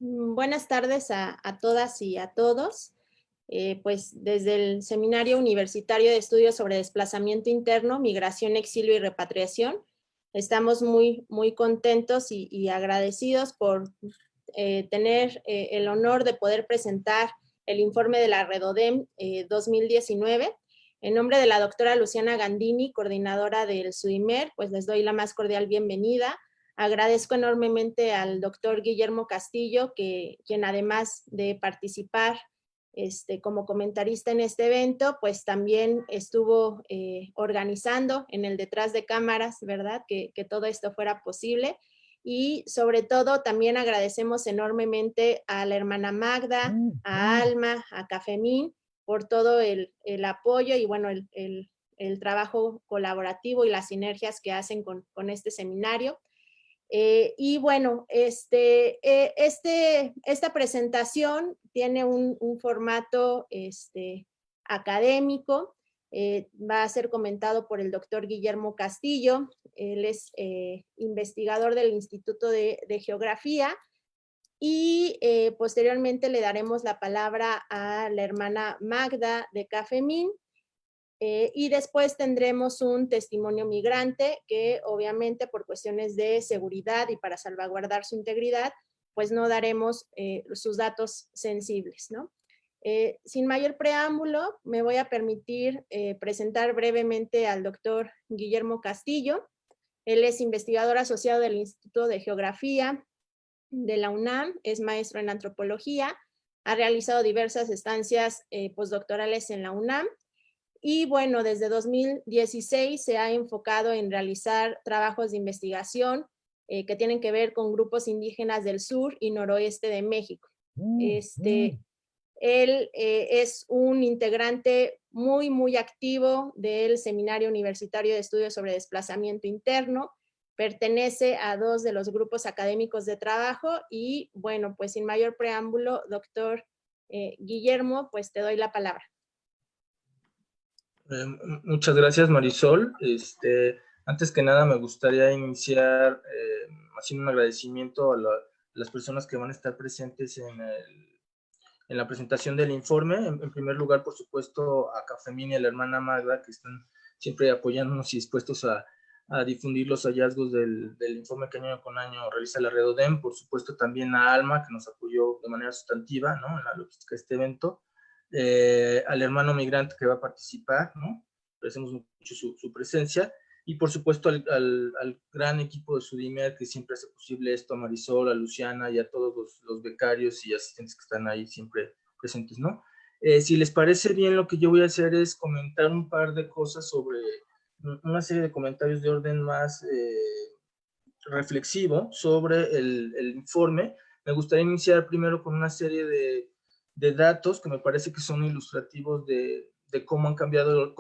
Buenas tardes a todas y a todos. Pues desde el Seminario Universitario de Estudios sobre Desplazamiento Interno, Migración, Exilio y Repatriación, estamos muy contentos y agradecidos por tener el honor de poder presentar el informe de la Redodem 2019. En nombre de la doctora Luciana Gandini, coordinadora del SUDIMER, pues les doy la más cordial bienvenida. Agradezco enormemente al doctor Guillermo Castillo, quien además de participar como comentarista en este evento, pues también estuvo organizando en el detrás de cámaras, ¿verdad? Que todo esto fuera posible. Y sobre todo también agradecemos enormemente a la hermana Magda, a Alma, a Cafemín, por todo el apoyo y bueno, el trabajo colaborativo y las sinergias que hacen con este seminario. Y bueno, esta presentación tiene un formato académico, va a ser comentado por el doctor Guillermo Castillo, él es investigador del Instituto de Geografía, y posteriormente le daremos la palabra a la hermana Magda de Cafemín, y después tendremos un testimonio migrante que obviamente por cuestiones de seguridad y para salvaguardar su integridad, pues no daremos sus datos sensibles, ¿no? Sin mayor preámbulo, me voy a permitir presentar brevemente al doctor Guillermo Castillo. Él es investigador asociado del Instituto de Geografía de la UNAM, es maestro en antropología, ha realizado diversas estancias postdoctorales en la UNAM. Y bueno, desde 2016 se ha enfocado en realizar trabajos de investigación que tienen que ver con grupos indígenas del sur y noroeste de México. Él es un integrante muy activo del Seminario Universitario de Estudios sobre Desplazamiento Interno, pertenece a 2 de los grupos académicos de trabajo y bueno, pues sin mayor preámbulo, doctor Guillermo, pues te doy la palabra. Muchas gracias, Marisol. Antes que nada me gustaría iniciar haciendo un agradecimiento a las personas que van a estar presentes en la presentación del informe. En primer lugar, por supuesto, a Cafemín y a la hermana Magda, que están siempre apoyándonos y dispuestos a difundir los hallazgos del informe que año con año realiza la Redodem. Por supuesto, también a Alma, que nos apoyó de manera sustantiva, ¿no?, en la logística de este evento. Al hermano migrante que va a participar, ¿no? Agradecemos mucho su presencia. Y por supuesto al gran equipo de SUDIMER que siempre hace posible esto, a Marisol, a Luciana y a todos los becarios y asistentes que están ahí siempre presentes, ¿no? Si les parece bien, lo que yo voy a hacer es comentar un par de cosas sobre una serie de comentarios de orden más reflexivo sobre el informe. Me gustaría iniciar primero con una serie de datos que me parece que son ilustrativos de cómo han cambiado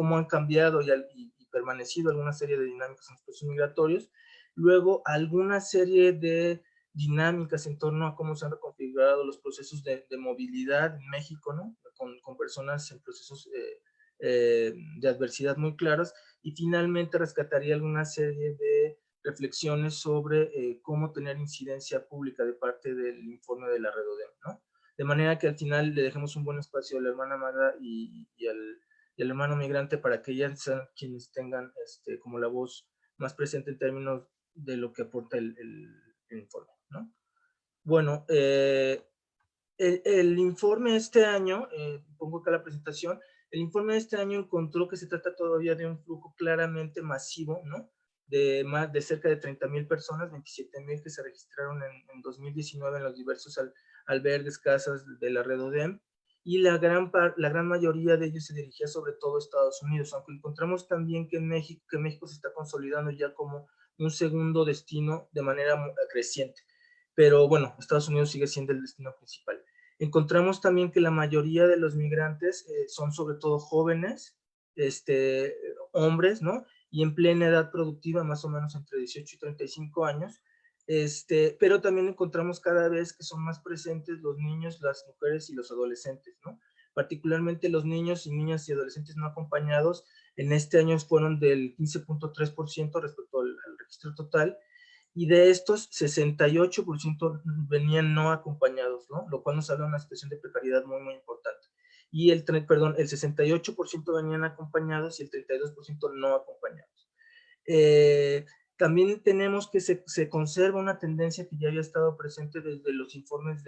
y permanecido alguna serie de dinámicas en los procesos migratorios. Luego, alguna serie de dinámicas en torno a cómo se han reconfigurado los procesos de movilidad en México, ¿no?, con personas en procesos de adversidad muy claros. Y finalmente rescataría alguna serie de reflexiones sobre cómo tener incidencia pública de parte del informe de la Redodem, ¿no? De manera que al final le dejemos un buen espacio a la hermana Magda y al hermano migrante para que ellas sean quienes tengan como la voz más presente en términos de lo que aporta el informe, ¿no? Bueno, el informe este año, pongo acá la presentación, el informe de este año encontró que se trata todavía de un flujo claramente masivo, ¿no?, de cerca de 30,000 personas, 27,000 que se registraron en 2019 en los diversos albergues, casas de la Redodem, y la gran mayoría de ellos se dirigía sobre todo a Estados Unidos, aunque encontramos también que México se está consolidando ya como un segundo destino de manera creciente. Pero bueno, Estados Unidos sigue siendo el destino principal. Encontramos también que la mayoría de los migrantes son sobre todo jóvenes, hombres, ¿no?, y en plena edad productiva, más o menos entre 18 y 35 años, pero también encontramos cada vez que son más presentes los niños, las mujeres y los adolescentes, ¿no? Particularmente los niños y niñas y adolescentes no acompañados en este año fueron del 15.3% respecto al registro total, y de estos 68% venían no acompañados, ¿no? Lo cual nos habla de una situación de precariedad muy, muy importante. Y el 68% venían acompañados y el 32% no acompañados. También tenemos que se conserva una tendencia que ya había estado presente desde los informes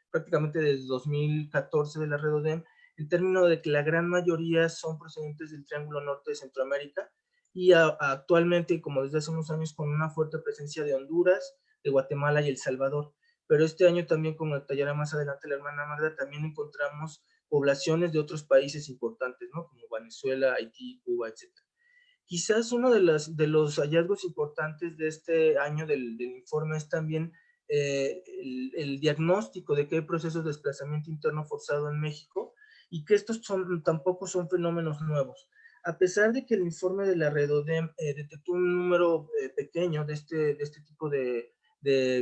prácticamente desde 2014 de la REDODEM, en términos de que la gran mayoría son procedentes del Triángulo Norte de Centroamérica y actualmente, como desde hace unos años, con una fuerte presencia de Honduras, de Guatemala y El Salvador. Pero este año también, como detallará más adelante la hermana Magda, también encontramos poblaciones de otros países importantes, ¿no? Como Venezuela, Haití, Cuba, etc. Quizás uno de los hallazgos importantes de este año del informe es también el diagnóstico de que hay procesos de desplazamiento interno forzado en México y que estos tampoco son fenómenos nuevos. A pesar de que el informe de la REDODEM detectó un número pequeño de este tipo de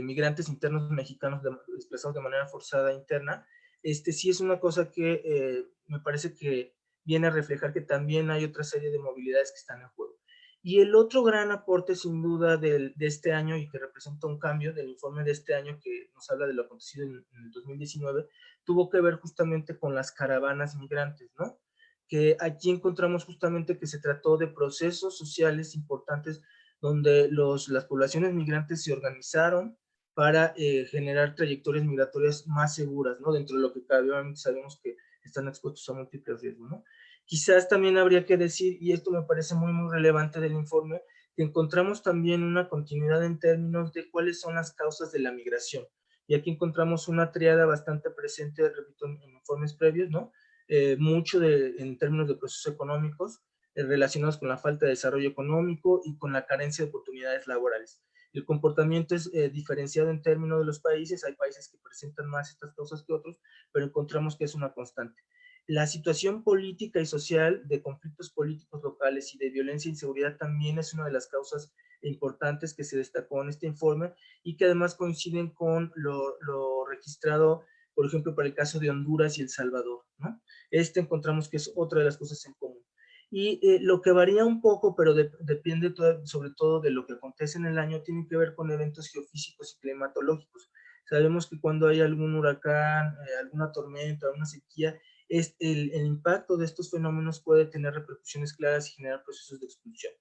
migrantes internos mexicanos desplazados de manera forzada interna, sí es una cosa que me parece que viene a reflejar que también hay otra serie de movilidades que están en juego. Y el otro gran aporte, sin duda, de este año y que representa un cambio del informe de este año que nos habla de lo acontecido en el 2019, tuvo que ver justamente con las caravanas migrantes, ¿no? Que aquí encontramos justamente que se trató de procesos sociales importantes donde las poblaciones migrantes se organizaron para generar trayectorias migratorias más seguras, ¿no? Dentro de lo que cabe, obviamente sabemos que están expuestos a múltiples riesgos, ¿no? Quizás también habría que decir, y esto me parece muy, muy relevante del informe, que encontramos también una continuidad en términos de cuáles son las causas de la migración. Y aquí encontramos una triada bastante presente, repito, en informes previos, ¿no? Mucho en términos de procesos económicos relacionados con la falta de desarrollo económico y con la carencia de oportunidades laborales. El comportamiento es diferenciado en términos de los países, hay países que presentan más estas causas que otros, pero encontramos que es una constante. La situación política y social de conflictos políticos locales y de violencia e inseguridad también es una de las causas importantes que se destacó en este informe y que además coinciden con lo registrado, por ejemplo, para el caso de Honduras y El Salvador, ¿no? Encontramos que es otra de las cosas en común. Y lo que varía un poco, pero depende sobre todo de lo que acontece en el año, tiene que ver con eventos geofísicos y climatológicos. Sabemos que cuando hay algún huracán, alguna tormenta, una sequía, el impacto de estos fenómenos puede tener repercusiones claras y generar procesos de expulsión.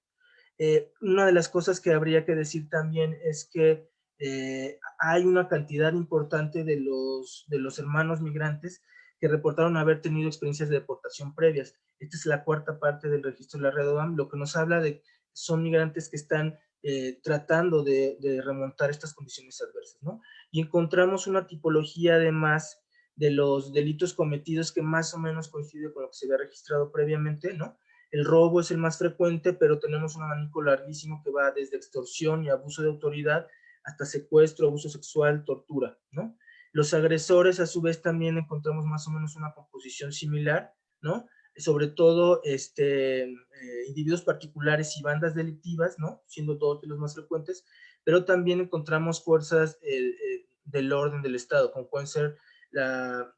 Una de las cosas que habría que decir también es que hay una cantidad importante de los hermanos migrantes que reportaron haber tenido experiencias de deportación previas. Esta es la cuarta parte del registro de la REDODEM, lo que nos habla de que son migrantes que están tratando de remontar estas condiciones adversas, ¿no? Y encontramos una tipología además de los delitos cometidos que más o menos coincide con lo que se había registrado previamente, ¿no? El robo es el más frecuente, pero tenemos un abanico larguísimo que va desde extorsión y abuso de autoridad hasta secuestro, abuso sexual, tortura, ¿no? Los agresores, a su vez, también encontramos más o menos una composición similar, ¿no? Sobre todo individuos particulares y bandas delictivas, ¿no? Siendo todos los más frecuentes, pero también encontramos fuerzas del orden del Estado, como pueden ser la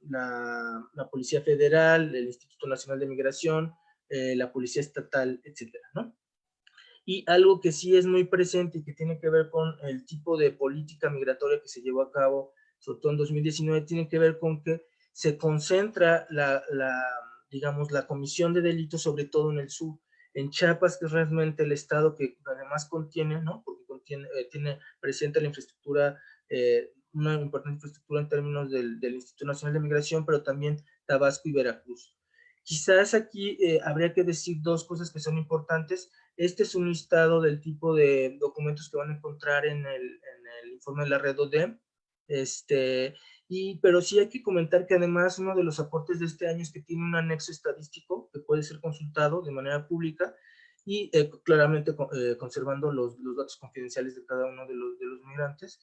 Policía Federal, el Instituto Nacional de Migración, la Policía Estatal, etcétera, ¿no? Y algo que sí es muy presente y que tiene que ver con el tipo de política migratoria que se llevó a cabo, sobre todo en 2019, tiene que ver con que se concentra digamos, la comisión de delitos, sobre todo en el sur. En Chiapas, que es realmente el estado que además contiene, ¿no? Porque tiene presente la infraestructura, una importante infraestructura en términos del Instituto Nacional de Migración, pero también Tabasco y Veracruz. Quizás aquí habría que decir dos cosas que son importantes. Este es un listado del tipo de documentos que van a encontrar en el informe de la REDODEM. Pero sí hay que comentar que además uno de los aportes de este año es que tiene un anexo estadístico que puede ser consultado de manera pública y claramente conservando los datos confidenciales de cada uno de los migrantes,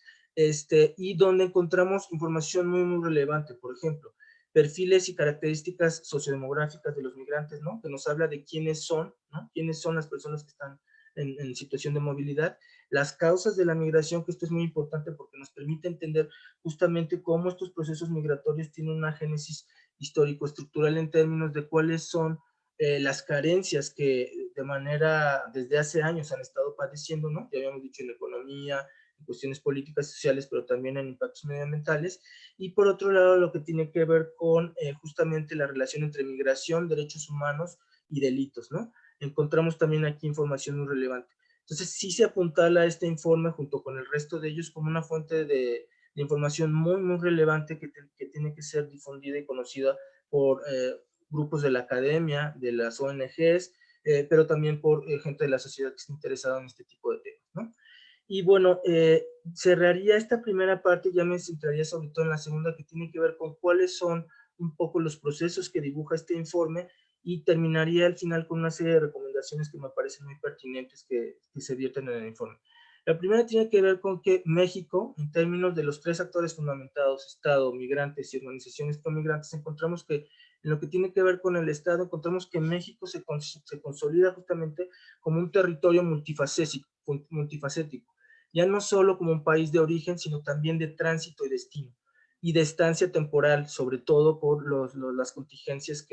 y donde encontramos información muy, muy relevante. Por ejemplo, perfiles y características sociodemográficas de los migrantes, ¿no? Que nos habla de quiénes son, ¿no? Quiénes son las personas que están en situación de movilidad, las causas de la migración, que esto es muy importante porque nos permite entender justamente cómo estos procesos migratorios tienen una génesis histórico-estructural en términos de cuáles son las carencias que desde hace años han estado padeciendo, ¿no? Ya habíamos dicho en economía, en cuestiones políticas y sociales, pero también en impactos medioambientales, y por otro lado lo que tiene que ver con justamente la relación entre migración, derechos humanos y delitos, ¿no? Encontramos también aquí información muy relevante. Entonces sí se apuntala este informe junto con el resto de ellos como una fuente de información muy, muy relevante que tiene que ser difundida y conocida por grupos de la academia, de las ONGs, pero también por gente de la sociedad que esté interesada en este tipo de temas, ¿no? Y bueno, cerraría esta primera parte, ya me centraría sobre todo en la segunda, que tiene que ver con cuáles son un poco los procesos que dibuja este informe, y terminaría al final con una serie de recomendaciones que me parecen muy pertinentes que se vierten en el informe. La primera tiene que ver con que México, en términos de los tres actores fundamentados, Estado, migrantes y organizaciones pro-migrantes, encontramos que en lo que tiene que ver con el Estado, encontramos que México se consolida justamente como un territorio multifacético, ya no solo como un país de origen, sino también de tránsito y destino, y de estancia temporal, sobre todo por las contingencias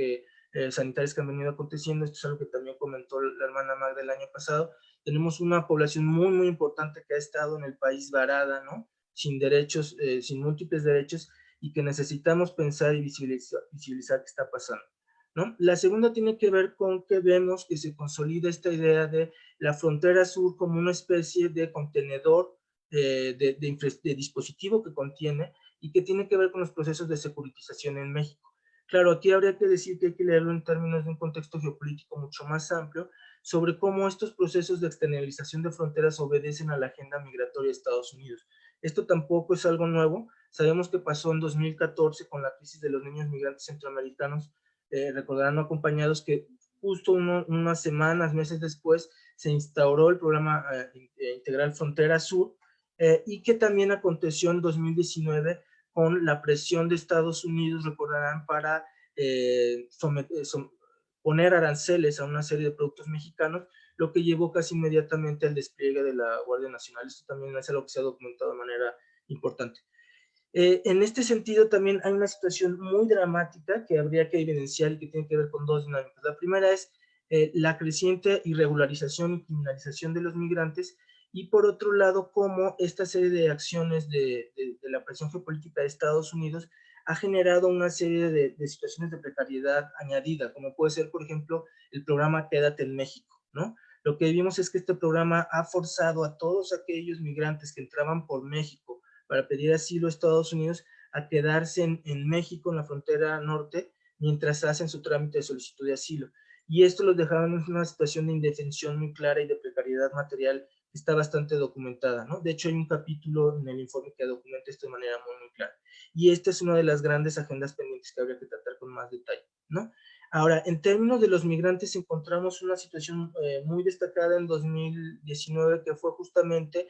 sanitarias que han venido aconteciendo. Esto es algo que también comentó la hermana Magda el año pasado. Tenemos una población muy, muy importante que ha estado en el país varada, ¿no? Sin derechos, sin múltiples derechos, y que necesitamos pensar y visibilizar qué está pasando, ¿no? La segunda tiene que ver con que vemos que se consolida esta idea de la frontera sur como una especie de contenedor de dispositivo que contiene y que tiene que ver con los procesos de securitización en México. Claro, aquí habría que decir que hay que leerlo en términos de un contexto geopolítico mucho más amplio sobre cómo estos procesos de externalización de fronteras obedecen a la agenda migratoria de Estados Unidos. Esto tampoco es algo nuevo. Sabemos que pasó en 2014 con la crisis de los niños migrantes centroamericanos, recordarán no acompañados, que justo unas semanas, meses después, se instauró el programa integral Frontera Sur, y que también aconteció en 2019 con la presión de Estados Unidos, recordarán, para poner aranceles a una serie de productos mexicanos, lo que llevó casi inmediatamente al despliegue de la Guardia Nacional. Esto también es algo que se ha documentado de manera importante. En este sentido, también hay una situación muy dramática que habría que evidenciar y que tiene que ver con dos dinámicas. La primera es la creciente irregularización y criminalización de los migrantes, y por otro lado, cómo esta serie de acciones de la presión geopolítica de Estados Unidos ha generado una serie de situaciones de precariedad añadida, como puede ser, por ejemplo, el programa Quédate en México, ¿no? Lo que vimos es que este programa ha forzado a todos aquellos migrantes que entraban por México para pedir asilo a Estados Unidos a quedarse en México, en la frontera norte, mientras hacen su trámite de solicitud de asilo. Y esto los dejaba en una situación de indefensión muy clara y de precariedad material que está bastante documentada, ¿no? De hecho, hay un capítulo en el informe que documenta esto de manera muy, muy clara. Y esta es una de las grandes agendas pendientes que habría que tratar con más detalle, ¿no? Ahora, en términos de los migrantes, encontramos una situación muy destacada en 2019, que fue justamente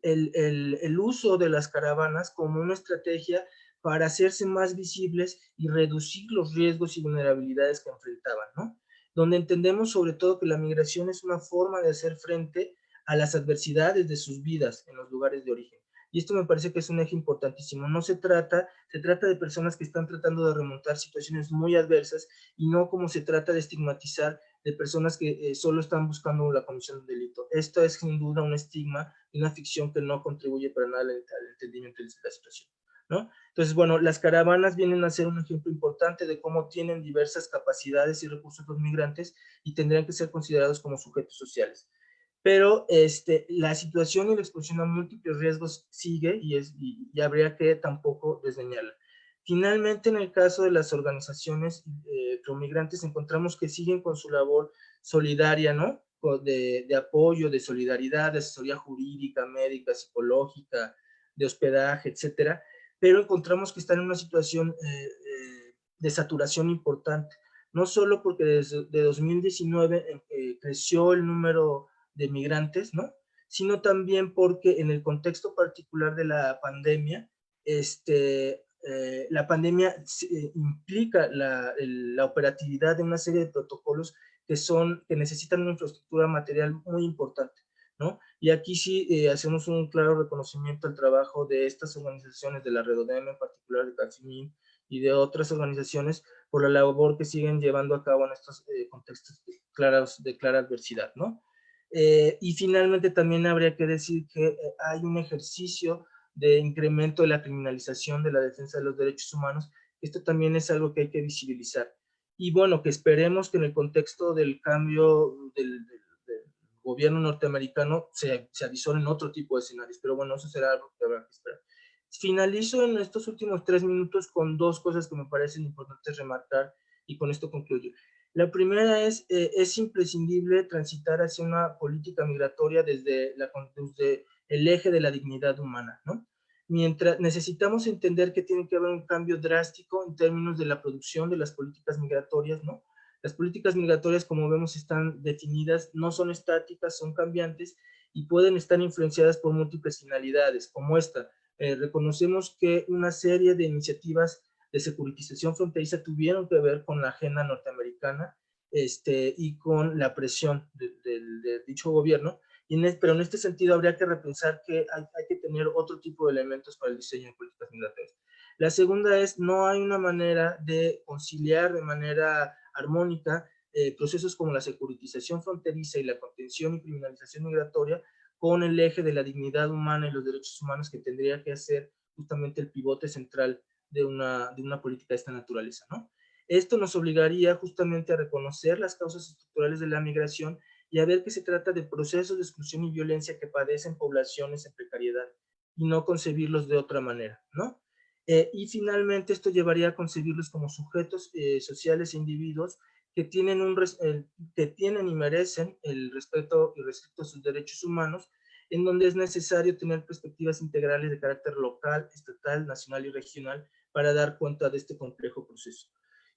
el uso de las caravanas como una estrategia para hacerse más visibles y reducir los riesgos y vulnerabilidades que enfrentaban, ¿no? Donde entendemos sobre todo que la migración es una forma de hacer frente a las adversidades de sus vidas en los lugares de origen. Y esto me parece que es un eje importantísimo. No se trata de personas que están tratando de remontar situaciones muy adversas, y no como se trata de estigmatizar de personas que solo están buscando la comisión de un delito. Esto es sin duda un estigma y una ficción que no contribuye para nada al entendimiento de la situación, ¿no? Entonces, bueno, las caravanas vienen a ser un ejemplo importante de cómo tienen diversas capacidades y recursos los migrantes y tendrían que ser considerados como sujetos sociales. Pero la situación y la exposición a múltiples riesgos sigue, y habría que tampoco desdeñarla. Finalmente, en el caso de las organizaciones promigrantes, encontramos que siguen con su labor solidaria, ¿no? De apoyo, de solidaridad, de asesoría jurídica, médica, psicológica, de hospedaje, etcétera, pero encontramos que están en una situación de saturación importante, no solo porque desde 2019 creció el número de migrantes, ¿no? Sino también porque en el contexto particular de la pandemia, la pandemia implica la operatividad de una serie de protocolos que necesitan una infraestructura material muy importante, ¿no? Y aquí sí hacemos un claro reconocimiento al trabajo de estas organizaciones, de la Redodem en particular, de Caximín y de otras organizaciones, por la labor que siguen llevando a cabo en estos contextos de clara adversidad, ¿no? Y finalmente también habría que decir que hay un ejercicio de incremento de la criminalización de la defensa de los derechos humanos. Esto también es algo que hay que visibilizar. Y bueno, que esperemos que en el contexto del cambio del gobierno norteamericano se avisoren otro tipo de escenarios, pero bueno, eso será algo que habrá que esperar. Finalizo en estos últimos 3 minutos con 2 cosas que me parecen importantes remarcar y con esto concluyo. La primera es imprescindible transitar hacia una política migratoria desde el eje de la dignidad humana, ¿no? Mientras necesitamos entender que tiene que haber un cambio drástico en términos de la producción de las políticas migratorias, ¿no? Las políticas migratorias, como vemos, están definidas, no son estáticas, son cambiantes y pueden estar influenciadas por múltiples finalidades, como esta. Reconocemos que una serie de iniciativas de securitización fronteriza tuvieron que ver con la agenda norteamericana y con la presión de dicho gobierno, pero en este sentido habría que repensar que hay que tener otro tipo de elementos para el diseño de políticas migratorias. La segunda es, no hay una manera de conciliar de manera armónica procesos como la securitización fronteriza y la contención y criminalización migratoria con el eje de la dignidad humana y los derechos humanos, que tendría que ser justamente el pivote central de una política de esta naturaleza, ¿no? Esto nos obligaría justamente a reconocer las causas estructurales de la migración y a ver que se trata de procesos de exclusión y violencia que padecen poblaciones en precariedad y no concebirlos de otra manera, ¿no? Y finalmente esto llevaría a concebirlos como sujetos sociales e individuos que tienen y merecen el respeto y respeto a sus derechos humanos, en donde es necesario tener perspectivas integrales de carácter local, estatal, nacional y regional para dar cuenta de este complejo proceso.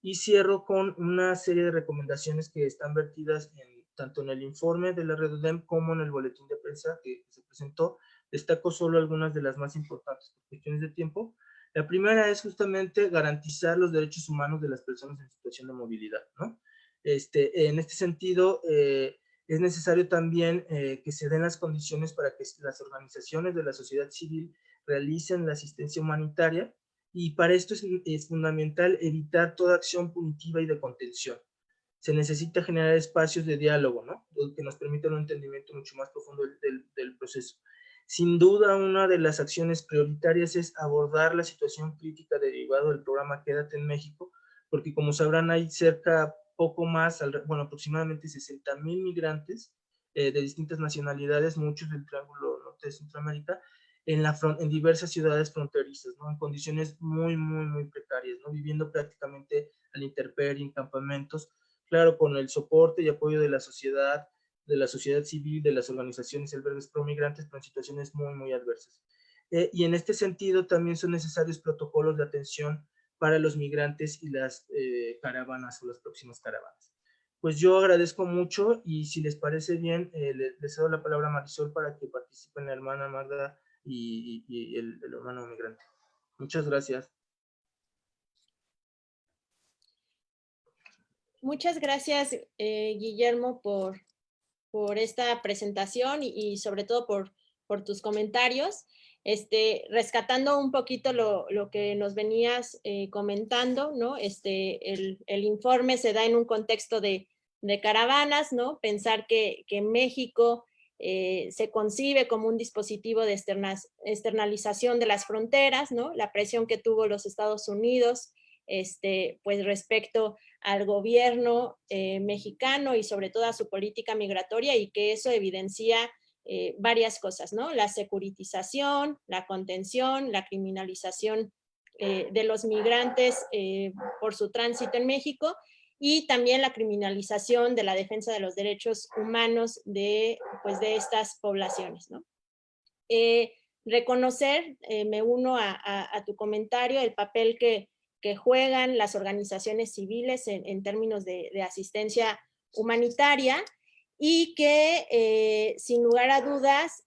Y cierro con una serie de recomendaciones que están vertidas tanto en el informe de la REDUDEM como en el boletín de prensa que se presentó. Destaco solo algunas de las más importantes por cuestiones de tiempo. La primera es justamente garantizar los derechos humanos de las personas en situación de movilidad, ¿no? En este sentido, es necesario también que se den las condiciones para que las organizaciones de la sociedad civil realicen la asistencia humanitaria, y para esto es fundamental evitar toda acción punitiva y de contención. Se necesita generar espacios de diálogo, ¿no? Que nos permitan un entendimiento mucho más profundo del proceso. Sin duda, una de las acciones prioritarias es abordar la situación crítica derivada del programa Quédate en México, porque como sabrán hay poco más, bueno, aproximadamente 60,000 migrantes de distintas nacionalidades, muchos del Triángulo Norte de Centroamérica, en diversas ciudades fronterizas, ¿no? En condiciones muy, muy, muy precarias, ¿no? Viviendo prácticamente a la intemperie, en campamentos, claro, con el soporte y apoyo de la sociedad civil, de las organizaciones y albergues pro migrantes, pero en situaciones muy, muy adversas. Y en este sentido también son necesarios protocolos de atención para los migrantes y las caravanas o las próximas caravanas. Pues yo agradezco mucho, y si les parece bien, les cedo la palabra a Marisol para que participen la hermana Magda y el hermano migrante. Muchas gracias. Muchas gracias, Guillermo, por esta presentación y sobre todo por tus comentarios. Rescatando un poquito lo que nos venías comentando, ¿no? El informe se da en un contexto de caravanas, ¿no? Pensar que México se concibe como un dispositivo de externalización de las fronteras, ¿no? La presión que tuvo los Estados Unidos, pues respecto al gobierno mexicano y sobre todo a su política migratoria, y que eso evidencia varias cosas, ¿no? La securitización, la contención, la criminalización de los migrantes por su tránsito en México, y también la criminalización de la defensa de los derechos humanos pues de estas poblaciones, ¿no? Reconocer, me uno a tu comentario, el papel que juegan las organizaciones civiles en términos de asistencia humanitaria, y que sin lugar a dudas,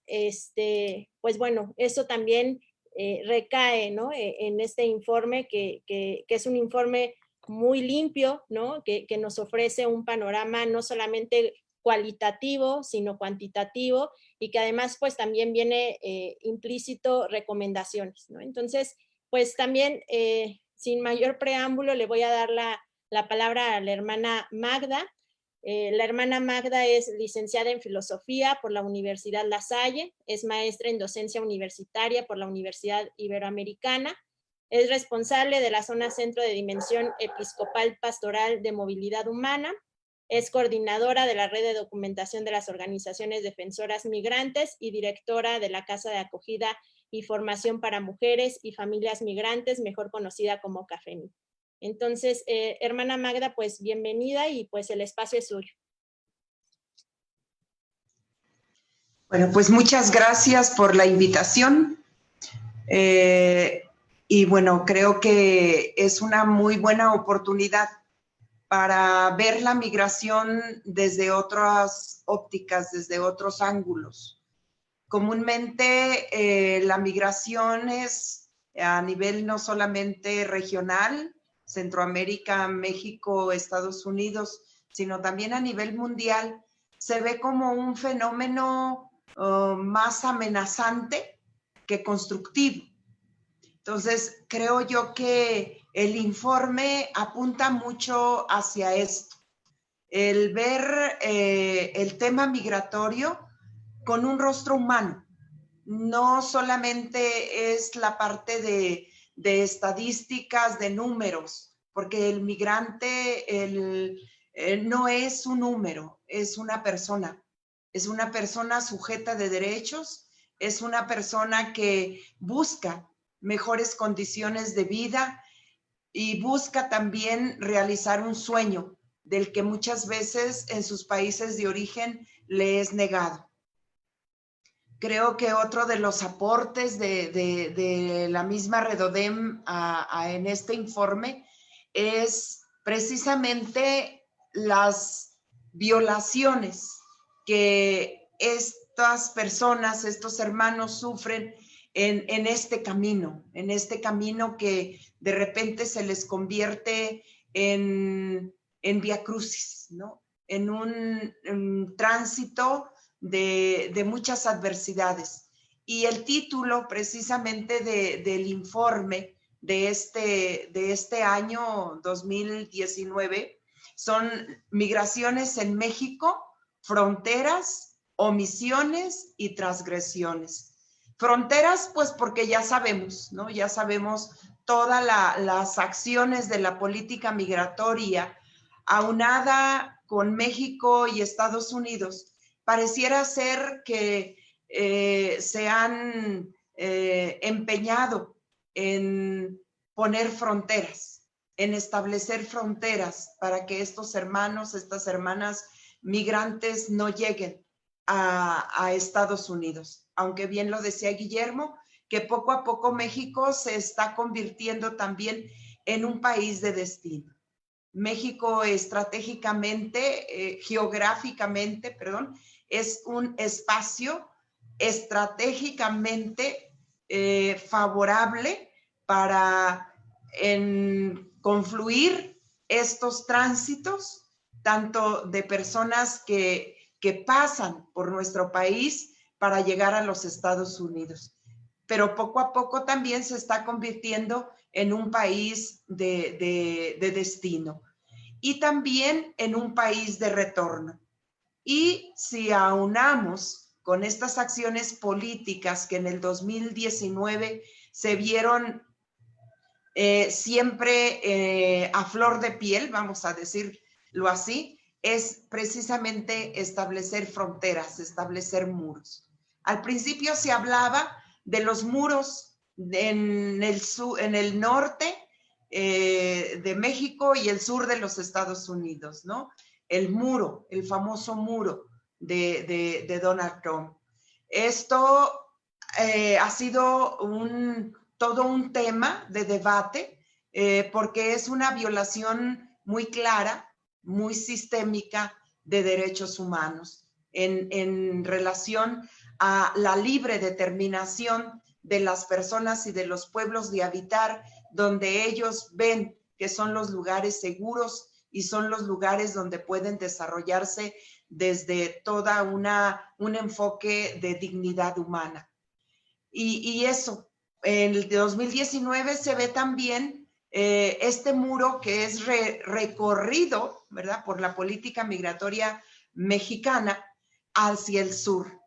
pues bueno, eso también recae, ¿no? En este informe que es un informe muy limpio, ¿no? Que nos ofrece un panorama no solamente cualitativo, sino cuantitativo, y que además pues también viene implícito recomendaciones, ¿no? Entonces, pues también sin mayor preámbulo le voy a dar la palabra a la hermana Magda La hermana Magda es licenciada en Filosofía por la Universidad La Salle, es maestra en Docencia Universitaria por la Universidad Iberoamericana, es responsable de la Zona Centro de Dimensión Episcopal Pastoral de Movilidad Humana, es coordinadora de la Red de Documentación de las Organizaciones Defensoras Migrantes y directora de la Casa de Acogida y Formación para Mujeres y Familias Migrantes, mejor conocida como CAFEMI. Entonces, hermana Magda, pues bienvenida y pues el espacio es suyo. Bueno, pues muchas gracias por la invitación. Y bueno, creo que es una muy buena oportunidad para ver la migración desde otras ópticas, desde otros ángulos. Comúnmente la migración es a nivel no solamente regional, Centroamérica, México, Estados Unidos, sino también a nivel mundial. Se ve como un fenómeno más amenazante que constructivo. Entonces, creo yo que el informe apunta mucho hacia esto, el ver el tema migratorio con un rostro humano. No solamente es la parte de estadísticas, de números, porque el migrante no es un número, es una persona sujeta de derechos, es una persona que busca mejores condiciones de vida y busca también realizar un sueño del que muchas veces en sus países de origen le es negado. Creo que otro de los aportes de la misma Redodem en este informe es precisamente las violaciones que estas personas, estos hermanos sufren en este camino que de repente se les convierte en viacrucis, ¿no? En un tránsito de muchas adversidades. Y el título precisamente del informe de este año 2019 son Migraciones en México, Fronteras, Omisiones y Transgresiones. Fronteras, pues porque ya sabemos, ¿no? Ya sabemos todas las acciones de la política migratoria aunada con México y Estados Unidos. Pareciera ser que se han empeñado en poner fronteras, en establecer fronteras para que estos hermanos, estas hermanas migrantes no lleguen a Estados Unidos. Aunque bien lo decía Guillermo, que poco a poco México se está convirtiendo también en un país de destino. México estratégicamente, geográficamente, perdón, es un espacio estratégicamente favorable para confluir estos tránsitos, tanto de personas que pasan por nuestro país para llegar a los Estados Unidos. Pero poco a poco también se está convirtiendo en un país de destino y también en un país de retorno. Y si aunamos con estas acciones políticas que en el 2019 se vieron siempre a flor de piel, vamos a decirlo así, es precisamente establecer fronteras, establecer muros. Al principio se hablaba de los muros en el norte de México y el sur de los Estados Unidos, ¿no? El muro, el famoso muro de Donald Trump. Esto ha sido todo un tema de debate porque es una violación muy clara, muy sistémica de derechos humanos en relación a la libre determinación de las personas y de los pueblos de habitar donde ellos ven que son los lugares seguros y son los lugares donde pueden desarrollarse desde toda un enfoque de dignidad humana. Y eso, en el 2019 se ve también este muro que es recorrido, ¿verdad?, por la política migratoria mexicana hacia el sur.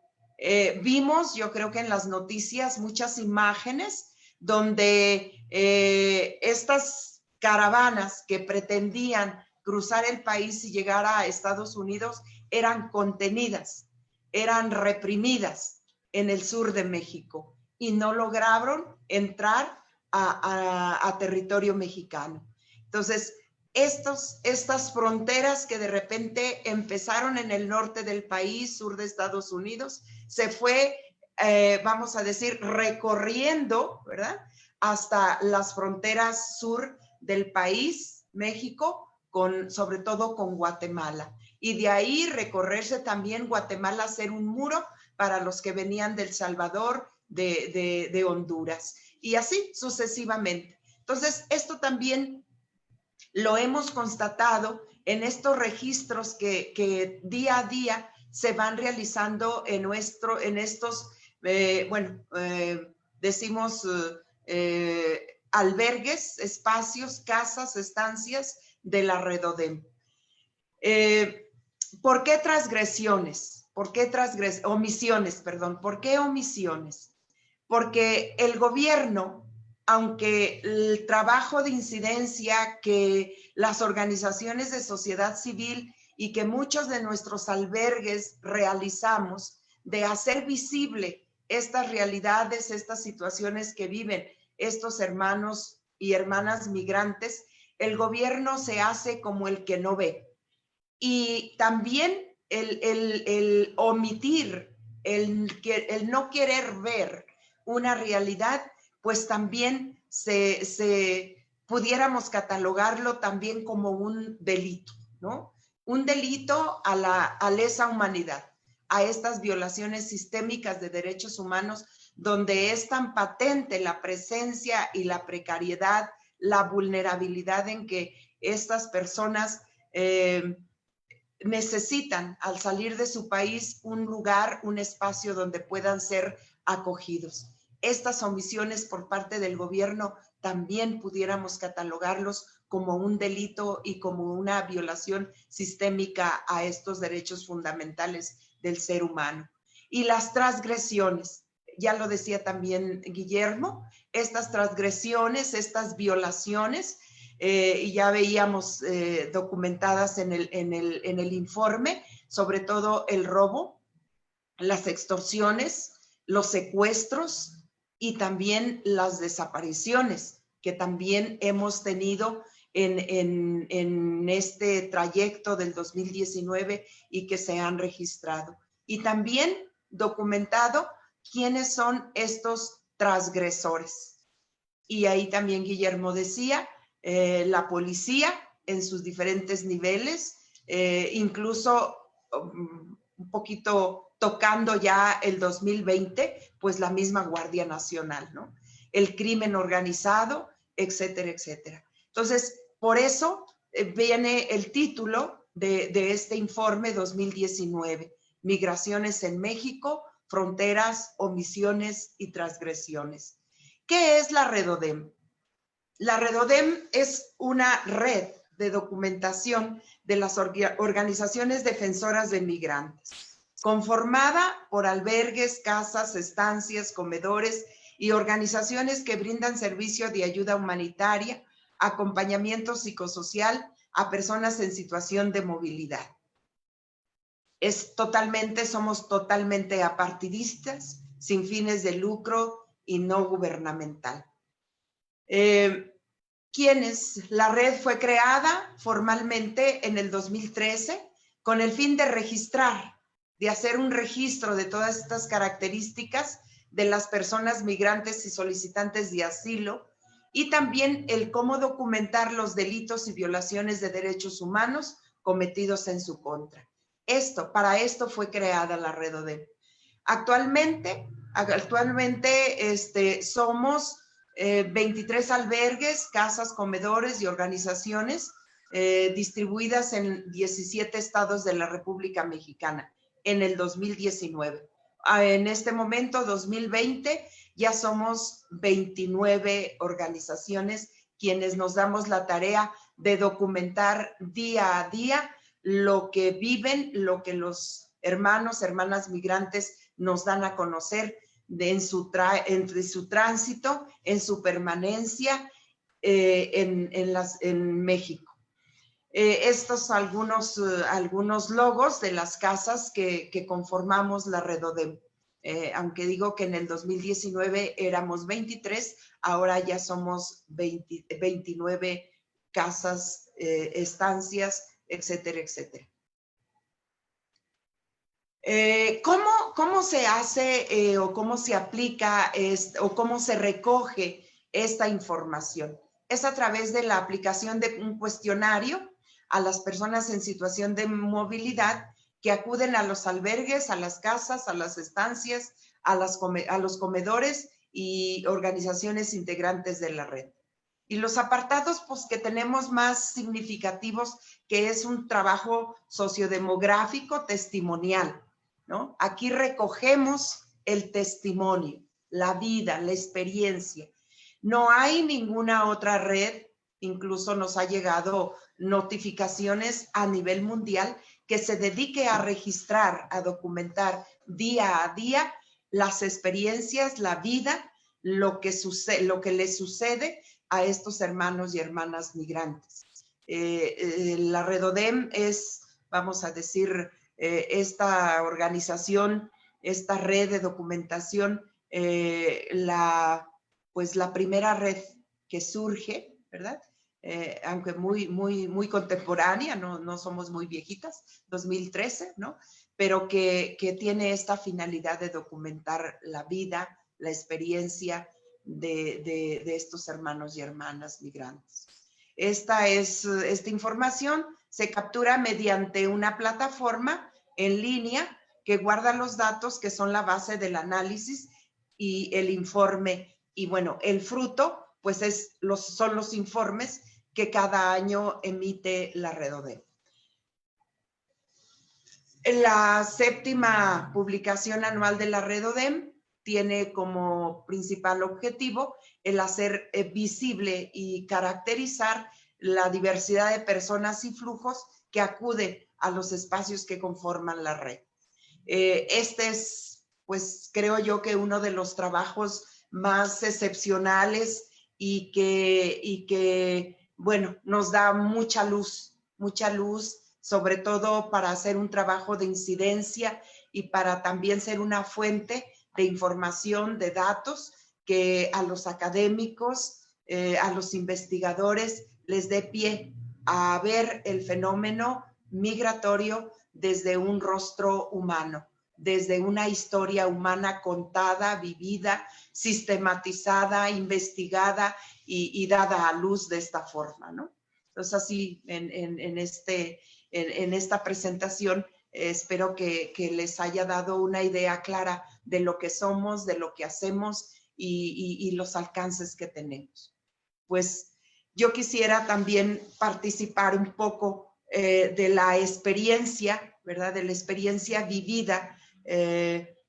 Vimos, yo creo que en las noticias, muchas imágenes donde estas caravanas que pretendían cruzar el país y llegar a Estados Unidos eran contenidas, eran reprimidas en el sur de México y no lograron entrar a territorio mexicano. Entonces, estas fronteras que de repente empezaron en el norte del país, sur de Estados Unidos, se fue, vamos a decir, recorriendo, ¿verdad?, hasta las fronteras sur del país, México, sobre todo con Guatemala. Y de ahí recorrerse también Guatemala, hacer un muro para los que venían del Salvador, de Honduras. Y así sucesivamente. Entonces, esto también lo hemos constatado en estos registros que día a día se van realizando en estos, decimos albergues, espacios, casas, estancias de la Redodem. ¿Por qué transgresiones? ¿Por qué omisiones, perdón? ¿Por qué omisiones? Porque el gobierno, aunque el trabajo de incidencia que las organizaciones de sociedad civil y que muchos de nuestros albergues realizamos de hacer visible estas realidades, estas situaciones que viven estos hermanos y hermanas migrantes, el gobierno se hace como el que no ve. Y también el omitir, el no querer ver una realidad, pues también pudiéramos catalogarlo también como un delito, ¿no? Un delito a la lesa humanidad, a estas violaciones sistémicas de derechos humanos, donde es tan patente la presencia y la precariedad, la vulnerabilidad en que estas personas necesitan, al salir de su país, un lugar, un espacio donde puedan ser acogidos. Estas omisiones por parte del gobierno también pudiéramos catalogarlos como un delito y como una violación sistémica a estos derechos fundamentales del ser humano. Y las transgresiones, ya lo decía también Guillermo, estas transgresiones, estas violaciones, y ya veíamos documentadas en el informe, sobre todo el robo, las extorsiones, los secuestros y también las desapariciones que también hemos tenido en este trayecto del 2019 y que se han registrado. Y también documentado quiénes son estos transgresores. Y ahí también Guillermo decía, la policía en sus diferentes niveles, incluso un poquito tocando ya el 2020, pues la misma Guardia Nacional, ¿no? El crimen organizado, etcétera, etcétera. Entonces, por eso viene el título de este informe 2019, Migraciones en México, Fronteras, Omisiones y Transgresiones. ¿Qué es la Redodem? La Redodem es una red de documentación de las organizaciones defensoras de migrantes, conformada por albergues, casas, estancias, comedores y organizaciones que brindan servicio de ayuda humanitaria, acompañamiento psicosocial a personas en situación de movilidad. Somos totalmente apartidistas, sin fines de lucro y no gubernamental. La red fue creada formalmente en el 2013 con el fin de registrar, de hacer un registro de todas estas características de las personas migrantes y solicitantes de asilo y también el cómo documentar los delitos y violaciones de derechos humanos cometidos en su contra. Para esto fue creada la Redodem. Actualmente somos 23 albergues, casas, comedores y organizaciones distribuidas en 17 estados de la República Mexicana en el 2019. En este momento, 2020, ya somos 29 organizaciones quienes nos damos la tarea de documentar día a día lo que viven, lo que los hermanos, hermanas migrantes nos dan a conocer en su tránsito, en su permanencia en México. Estos algunos logos de las casas que conformamos la Redodem. Aunque digo que en el 2019 éramos 23, ahora ya somos 29 casas, estancias, etcétera, etcétera. ¿Cómo se hace o cómo se aplica o cómo se recoge esta información? Es a través de la aplicación de un cuestionario a las personas en situación de movilidad que acuden a los albergues, a las casas, a las estancias, a los comedores y organizaciones integrantes de la red. Y los apartados pues, que tenemos más significativos, que es un trabajo sociodemográfico testimonial, ¿no? Aquí recogemos el testimonio, la vida, la experiencia. No hay ninguna otra red, incluso nos ha llegado notificaciones a nivel mundial, que se dedique a registrar, a documentar día a día las experiencias, la vida, lo que les sucede a estos hermanos y hermanas migrantes. La Redodem es, vamos a decir, esta organización, esta red de documentación, la primera red que surge, ¿verdad? Aunque muy contemporánea, no somos muy viejitas, 2013, ¿no? Pero que tiene esta finalidad de documentar la vida, la experiencia de estos hermanos y hermanas migrantes. Esta información se captura mediante una plataforma en línea que guarda los datos que son la base del análisis y el informe. Y bueno, el fruto, pues son los informes que cada año emite la Redodem. La 7ª publicación anual de la Redodem tiene como principal objetivo el hacer visible y caracterizar la diversidad de personas y flujos que acuden a los espacios que conforman la red. Este es, pues creo yo que uno de los trabajos más excepcionales y que bueno, nos da mucha luz, sobre todo para hacer un trabajo de incidencia y para también ser una fuente de información, de datos, que a los académicos, a los investigadores, les dé pie a ver el fenómeno migratorio desde un rostro humano, desde una historia humana contada, vivida, sistematizada, investigada y dada a luz de esta forma, ¿no? Entonces, así, en esta presentación, espero que les haya dado una idea clara de lo que somos, de lo que hacemos y los alcances que tenemos. Pues yo quisiera también participar un poco de la experiencia, ¿verdad? De la experiencia vivida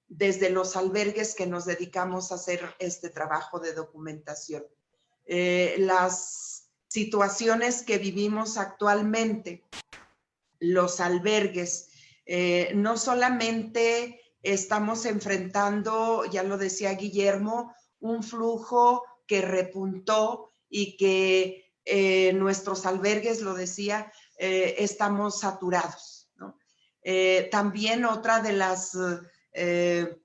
desde los albergues que nos dedicamos a hacer este trabajo de documentación. Las situaciones que vivimos actualmente, los albergues, no solamente estamos enfrentando, ya lo decía Guillermo, un flujo que repuntó y que nuestros albergues, lo decía, estamos saturados, ¿no? También otra de las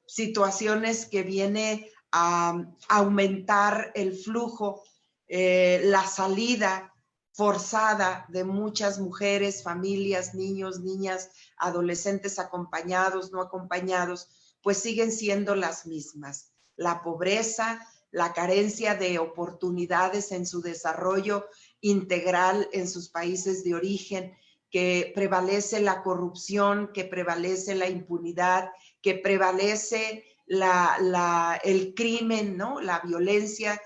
situaciones que viene a aumentar el flujo, la salida forzada de muchas mujeres, familias, niños, niñas, adolescentes acompañados, no acompañados, pues siguen siendo las mismas. La pobreza, la carencia de oportunidades en su desarrollo integral en sus países de origen, que prevalece la corrupción, que prevalece la impunidad, que prevalece el crimen, ¿no? La violencia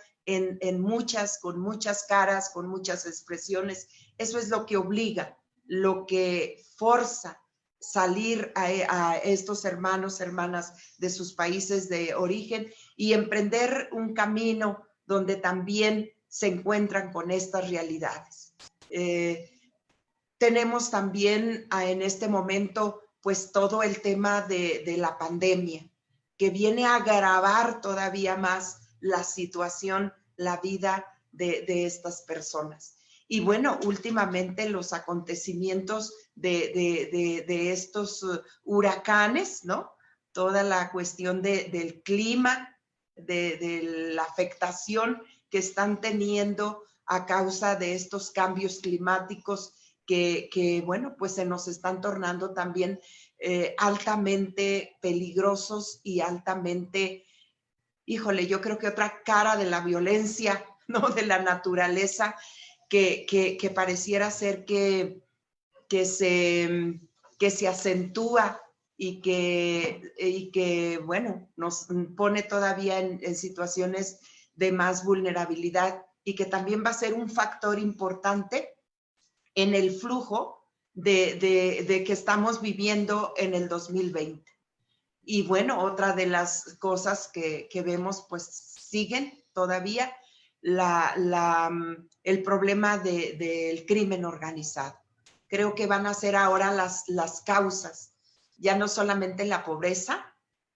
con muchas caras, con muchas expresiones. Eso es lo que obliga, lo que forza salir a estos hermanos, hermanas de sus países de origen y emprender un camino donde también se encuentran con estas realidades. Tenemos también en este momento pues todo el tema de la pandemia, que viene a agravar todavía más la situación, la vida de estas personas. Y bueno, últimamente los acontecimientos de estos huracanes, ¿no? Toda la cuestión del clima, de la afectación que están teniendo a causa de estos cambios climáticos que bueno, pues se nos están tornando también altamente peligrosos y altamente, híjole, yo creo que otra cara de la violencia, ¿no? De la naturaleza que pareciera ser que se acentúa y que, bueno, nos pone todavía en situaciones de más vulnerabilidad y que también va a ser un factor importante en el flujo de que estamos viviendo en el 2020. Y bueno, otra de las cosas que vemos, pues siguen todavía el problema del crimen organizado. Creo que van a ser ahora las causas, ya no solamente la pobreza,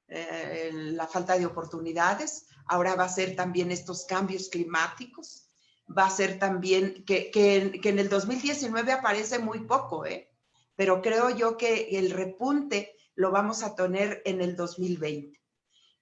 la falta de oportunidades, ahora va a ser también estos cambios climáticos, va a ser también que en el 2019 aparece muy poco, pero creo yo que el repunte lo vamos a tener en el 2020.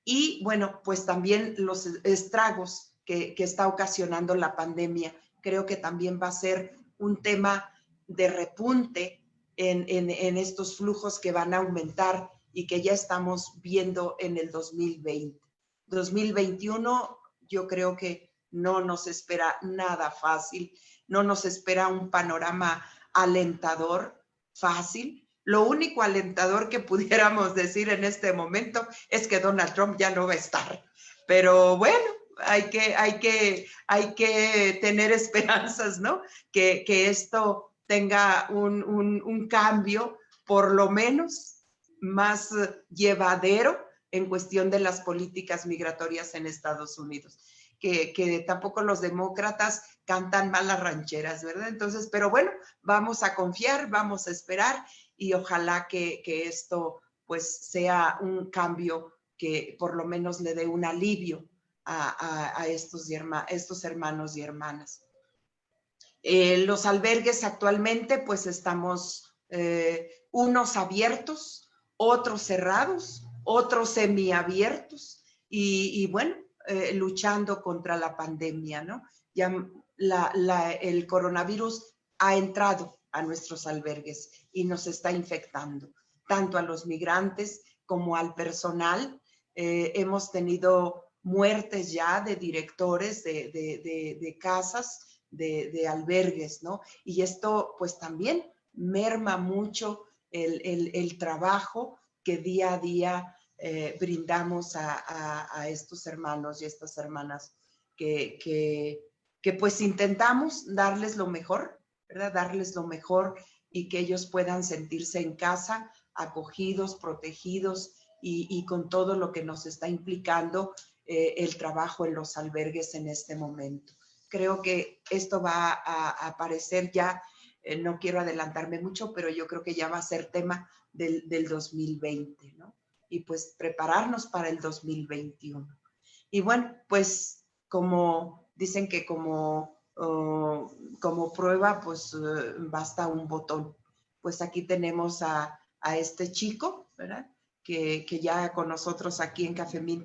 Y bueno, pues también los estragos que está ocasionando la pandemia, creo que también va a ser un tema de repunte en estos flujos que van a aumentar y que ya estamos viendo en el 2020. 2021 yo creo que no nos espera nada fácil, no nos espera un panorama alentador, fácil. Lo único alentador que pudiéramos decir en este momento es que Donald Trump ya no va a estar. Pero bueno, hay que tener esperanzas, ¿no? Que esto tenga un cambio, por lo menos, más llevadero en cuestión de las políticas migratorias en Estados Unidos. Que tampoco los demócratas cantan mal las rancheras, ¿verdad? Entonces, pero bueno, vamos a confiar, vamos a esperar y ojalá que esto pues sea un cambio que por lo menos le dé un alivio a estos hermanos y hermanas. Los albergues actualmente pues estamos unos abiertos, otros cerrados, otros semiabiertos y bueno, luchando contra la pandemia, ¿no? Ya el coronavirus ha entrado a nuestros albergues y nos está infectando, tanto a los migrantes como al personal. Hemos tenido muertes ya de directores de casas, de albergues, ¿no? Y esto pues también merma mucho el trabajo que día a día brindamos a estos hermanos y estas hermanas que pues intentamos darles lo mejor, ¿verdad? Darles lo mejor y que ellos puedan sentirse en casa, acogidos, protegidos y con todo lo que nos está implicando el trabajo en los albergues en este momento. Creo que esto va a aparecer ya, no quiero adelantarme mucho, pero yo creo que ya va a ser tema del 2020, ¿no? Y pues prepararnos para el 2021. Y bueno, pues como dicen que como prueba, pues basta un botón. Pues aquí tenemos a este chico, ¿verdad? Que ya con nosotros aquí en Cafemín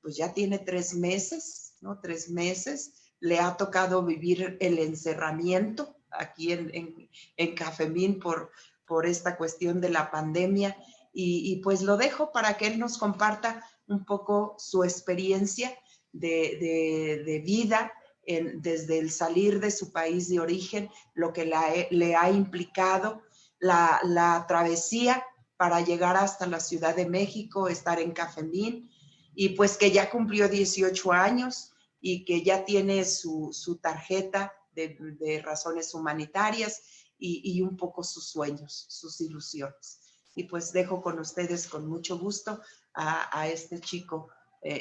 pues ya tiene 3 meses, ¿no? 3 meses. Le ha tocado vivir el encerramiento aquí en Cafemín por esta cuestión de la pandemia. Y pues lo dejo para que él nos comparta un poco su experiencia de vida desde el salir de su país de origen, lo que le ha implicado la travesía para llegar hasta la Ciudad de México, estar en Cafemín, y pues que ya cumplió 18 años y que ya tiene su tarjeta de razones humanitarias y un poco sus sueños, sus ilusiones. Y pues dejo con ustedes con mucho gusto a este chico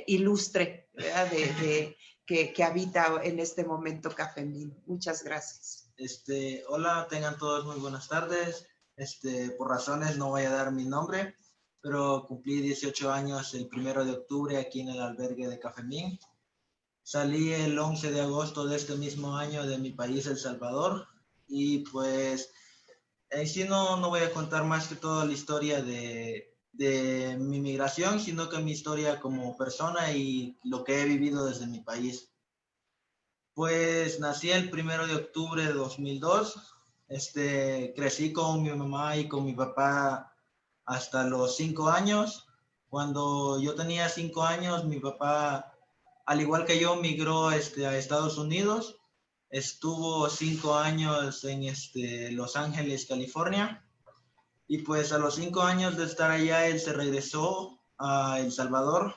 ilustre, ¿verdad? que habita en este momento Cafemín. Muchas gracias. Hola, tengan todos muy buenas tardes. Por razones no voy a dar mi nombre, pero cumplí 18 años el 1 de octubre aquí en el albergue de Cafemín. Salí el 11 de agosto de este mismo año de mi país, El Salvador, y pues en sí no voy a contar más que toda la historia de mi migración, sino que mi historia como persona y lo que he vivido desde mi país. Pues nací el 1 de octubre de 2002. Crecí con mi mamá y con mi papá hasta los 5 años. Cuando yo tenía 5 años, mi papá, al igual que yo, migró a Estados Unidos. Estuvo 5 años en Los Ángeles, California. Y pues a los 5 años de estar allá, él se regresó a El Salvador.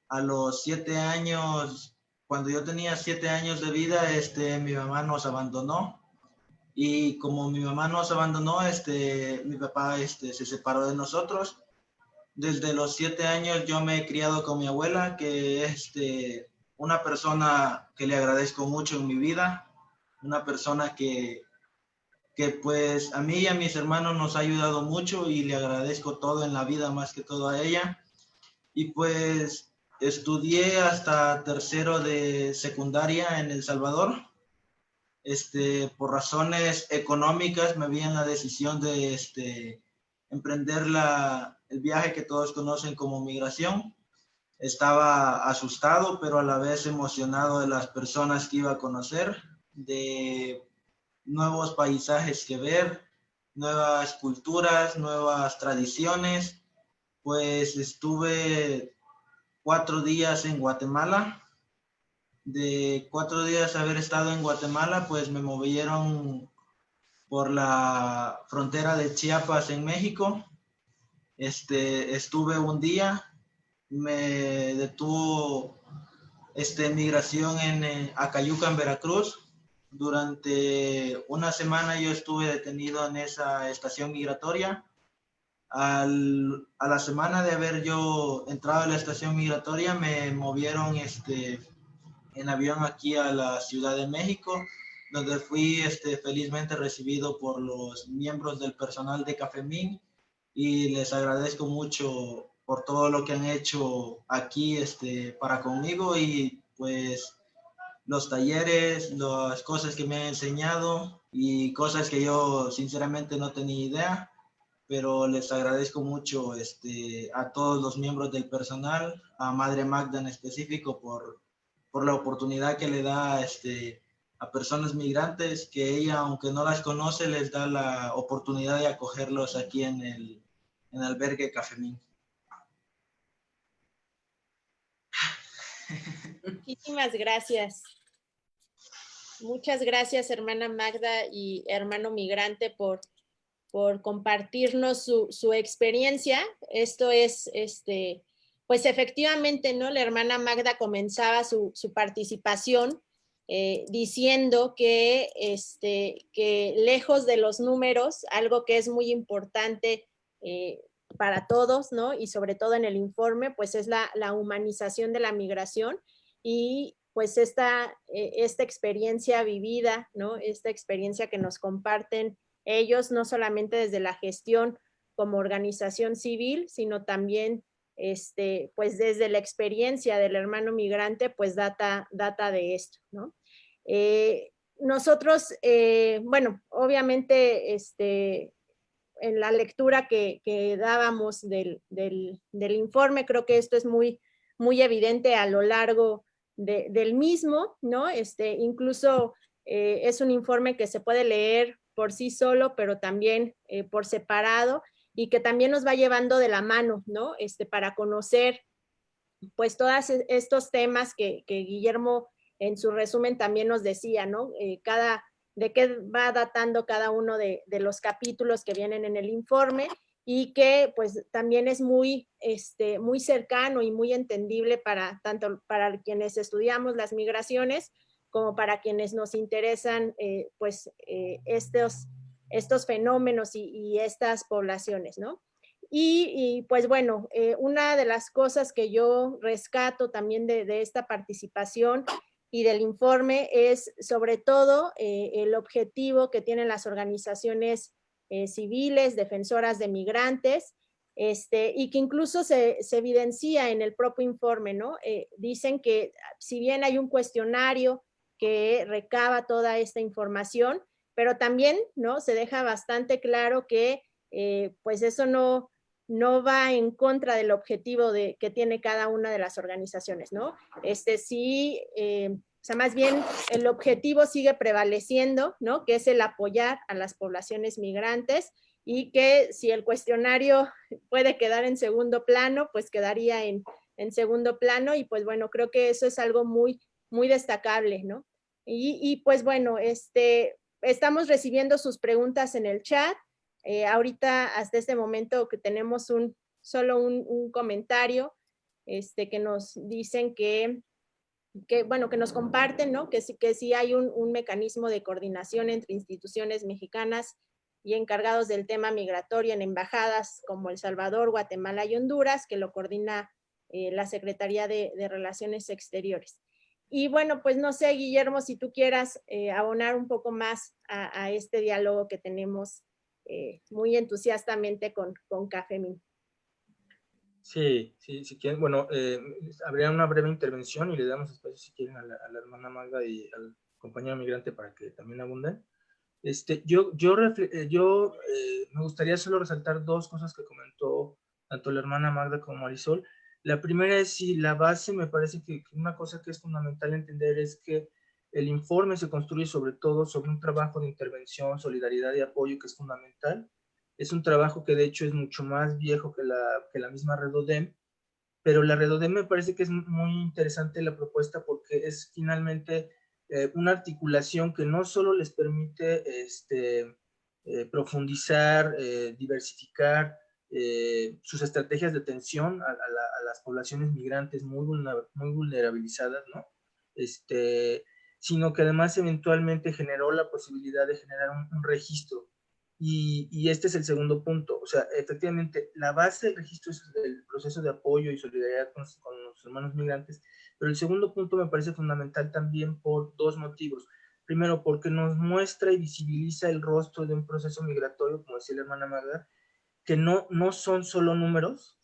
A los 7 años, cuando yo tenía 7 años de vida, mi mamá nos abandonó. Y como mi mamá nos abandonó, mi papá se separó de nosotros. Desde los 7 años yo me he criado con mi abuela, que es una persona que le agradezco mucho en mi vida, una persona que pues a mí y a mis hermanos nos ha ayudado mucho y le agradezco todo en la vida, más que todo a ella. Y pues estudié hasta 3º de secundaria en El Salvador. Por razones económicas me vi en la decisión de emprender el viaje que todos conocen como migración. Estaba asustado, pero a la vez emocionado de las personas que iba a conocer, de nuevos paisajes que ver, nuevas culturas, nuevas tradiciones. Pues estuve 4 días en Guatemala. De 4 días haber estado en Guatemala, pues me movieron por la frontera de Chiapas en México. Estuve un día, me detuvo migración en Acayuca, en Veracruz. Durante una semana yo estuve detenido en esa estación migratoria. A la semana de haber yo entrado a la estación migratoria, me movieron en avión aquí a la Ciudad de México, donde fui felizmente recibido por los miembros del personal de Cafemín, y les agradezco mucho por todo lo que han hecho aquí para conmigo, y pues los talleres, las cosas que me han enseñado y cosas que yo sinceramente no tenía idea, pero les agradezco mucho a todos los miembros del personal, a Madre Magda en específico por la oportunidad que le da a personas migrantes, que ella, aunque no las conoce, les da la oportunidad de acogerlos aquí en el albergue Cafemín. Muchísimas gracias. Muchas gracias, hermana Magda y hermano migrante, por compartirnos su experiencia. Esto es, pues efectivamente, ¿no? La hermana Magda comenzaba su participación diciendo que lejos de los números, algo que es muy importante para todos, ¿no? Y sobre todo en el informe, pues es la humanización de la migración, y pues esta experiencia vivida, ¿no? Esta experiencia que nos comparten ellos, no solamente desde la gestión como organización civil, sino también pues desde la experiencia del hermano migrante, pues data de esto, ¿no? Nosotros, bueno, obviamente en la lectura que dábamos del informe, creo que esto es muy evidente a lo largo del mismo, ¿no? Incluso es un informe que se puede leer por sí solo, pero también por separado, y que también nos va llevando de la mano, ¿no? Para conocer pues todos estos temas que Guillermo en su resumen también nos decía, ¿no? De qué va datando cada uno de los capítulos que vienen en el informe, y que pues también es muy cercano y muy entendible tanto para quienes estudiamos las migraciones como para quienes nos interesan estos fenómenos y estas poblaciones, ¿no? Pues bueno, una de las cosas que yo rescato también de esta participación y del informe es sobre todo el objetivo que tienen las organizaciones civiles, defensoras de migrantes, y que incluso se evidencia en el propio informe, ¿no? Dicen que si bien hay un cuestionario que recaba toda esta información, pero también, ¿no? Se deja bastante claro que pues eso no va en contra del objetivo que tiene cada una de las organizaciones, ¿no? Sí, o sea, más bien el objetivo sigue prevaleciendo, ¿no? Que es el apoyar a las poblaciones migrantes, y que si el cuestionario puede quedar en segundo plano, pues quedaría en segundo plano, y pues bueno, creo que eso es algo muy, muy destacable, ¿no? Pues bueno, estamos recibiendo sus preguntas en el chat. Ahorita, hasta este momento, que tenemos solo un comentario que nos dicen bueno, que nos comparten, ¿no? Que sí hay un mecanismo de coordinación entre instituciones mexicanas y encargados del tema migratorio en embajadas como El Salvador, Guatemala y Honduras, que lo coordina la Secretaría de Relaciones Exteriores. Y bueno, pues no sé, Guillermo, si tú quieras abonar un poco más a este diálogo que tenemos muy entusiastamente con Cafemín. Sí, sí, si quieren, bueno, habría una breve intervención y le damos espacio si quieren a la hermana Magda y al compañero migrante para que también abunden. Yo me gustaría solo resaltar dos cosas que comentó tanto la hermana Magda como Marisol. La primera es si la base, me parece que una cosa que es fundamental entender es que el informe se construye sobre todo sobre un trabajo de intervención, solidaridad y apoyo que es fundamental. Es un trabajo que de hecho es mucho más viejo que la misma Redodem, pero la Redodem me parece que es muy interesante la propuesta porque es finalmente una articulación que no solo les permite profundizar, diversificar sus estrategias de atención a las poblaciones migrantes muy vulnerabilizadas, ¿no? Sino que además eventualmente generó la posibilidad de generar un registro. Y este es el segundo punto. O sea, efectivamente, la base del registro es el proceso de apoyo y solidaridad con los hermanos migrantes, pero el segundo punto me parece fundamental también por dos motivos. Primero, porque nos muestra y visibiliza el rostro de un proceso migratorio, como decía la hermana Magda, que no son solo números,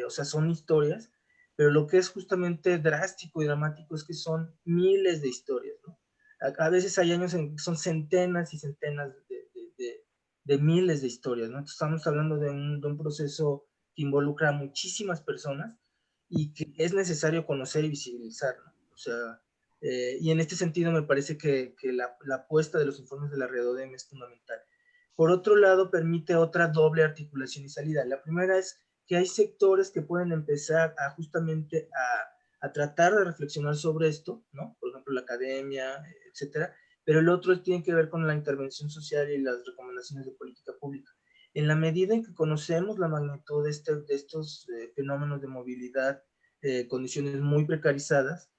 o sea, son historias, pero lo que es justamente drástico y dramático es que son miles de historias, ¿no? A veces hay años en que son centenas y centenas de miles de historias, ¿no? Entonces estamos hablando de un proceso que involucra a muchísimas personas y que es necesario conocer y visibilizar, ¿no? O sea, y en este sentido me parece que la apuesta de los informes de la Redodem es fundamental. Por otro lado, permite otra doble articulación y salida. La primera es que hay sectores que pueden empezar a justamente a tratar de reflexionar sobre esto, ¿no? Por ejemplo, la academia, etcétera, pero el otro tiene que ver con la intervención social y las recomendaciones de política pública. En la medida en que conocemos la magnitud de estos fenómenos de movilidad, condiciones muy precarizadas,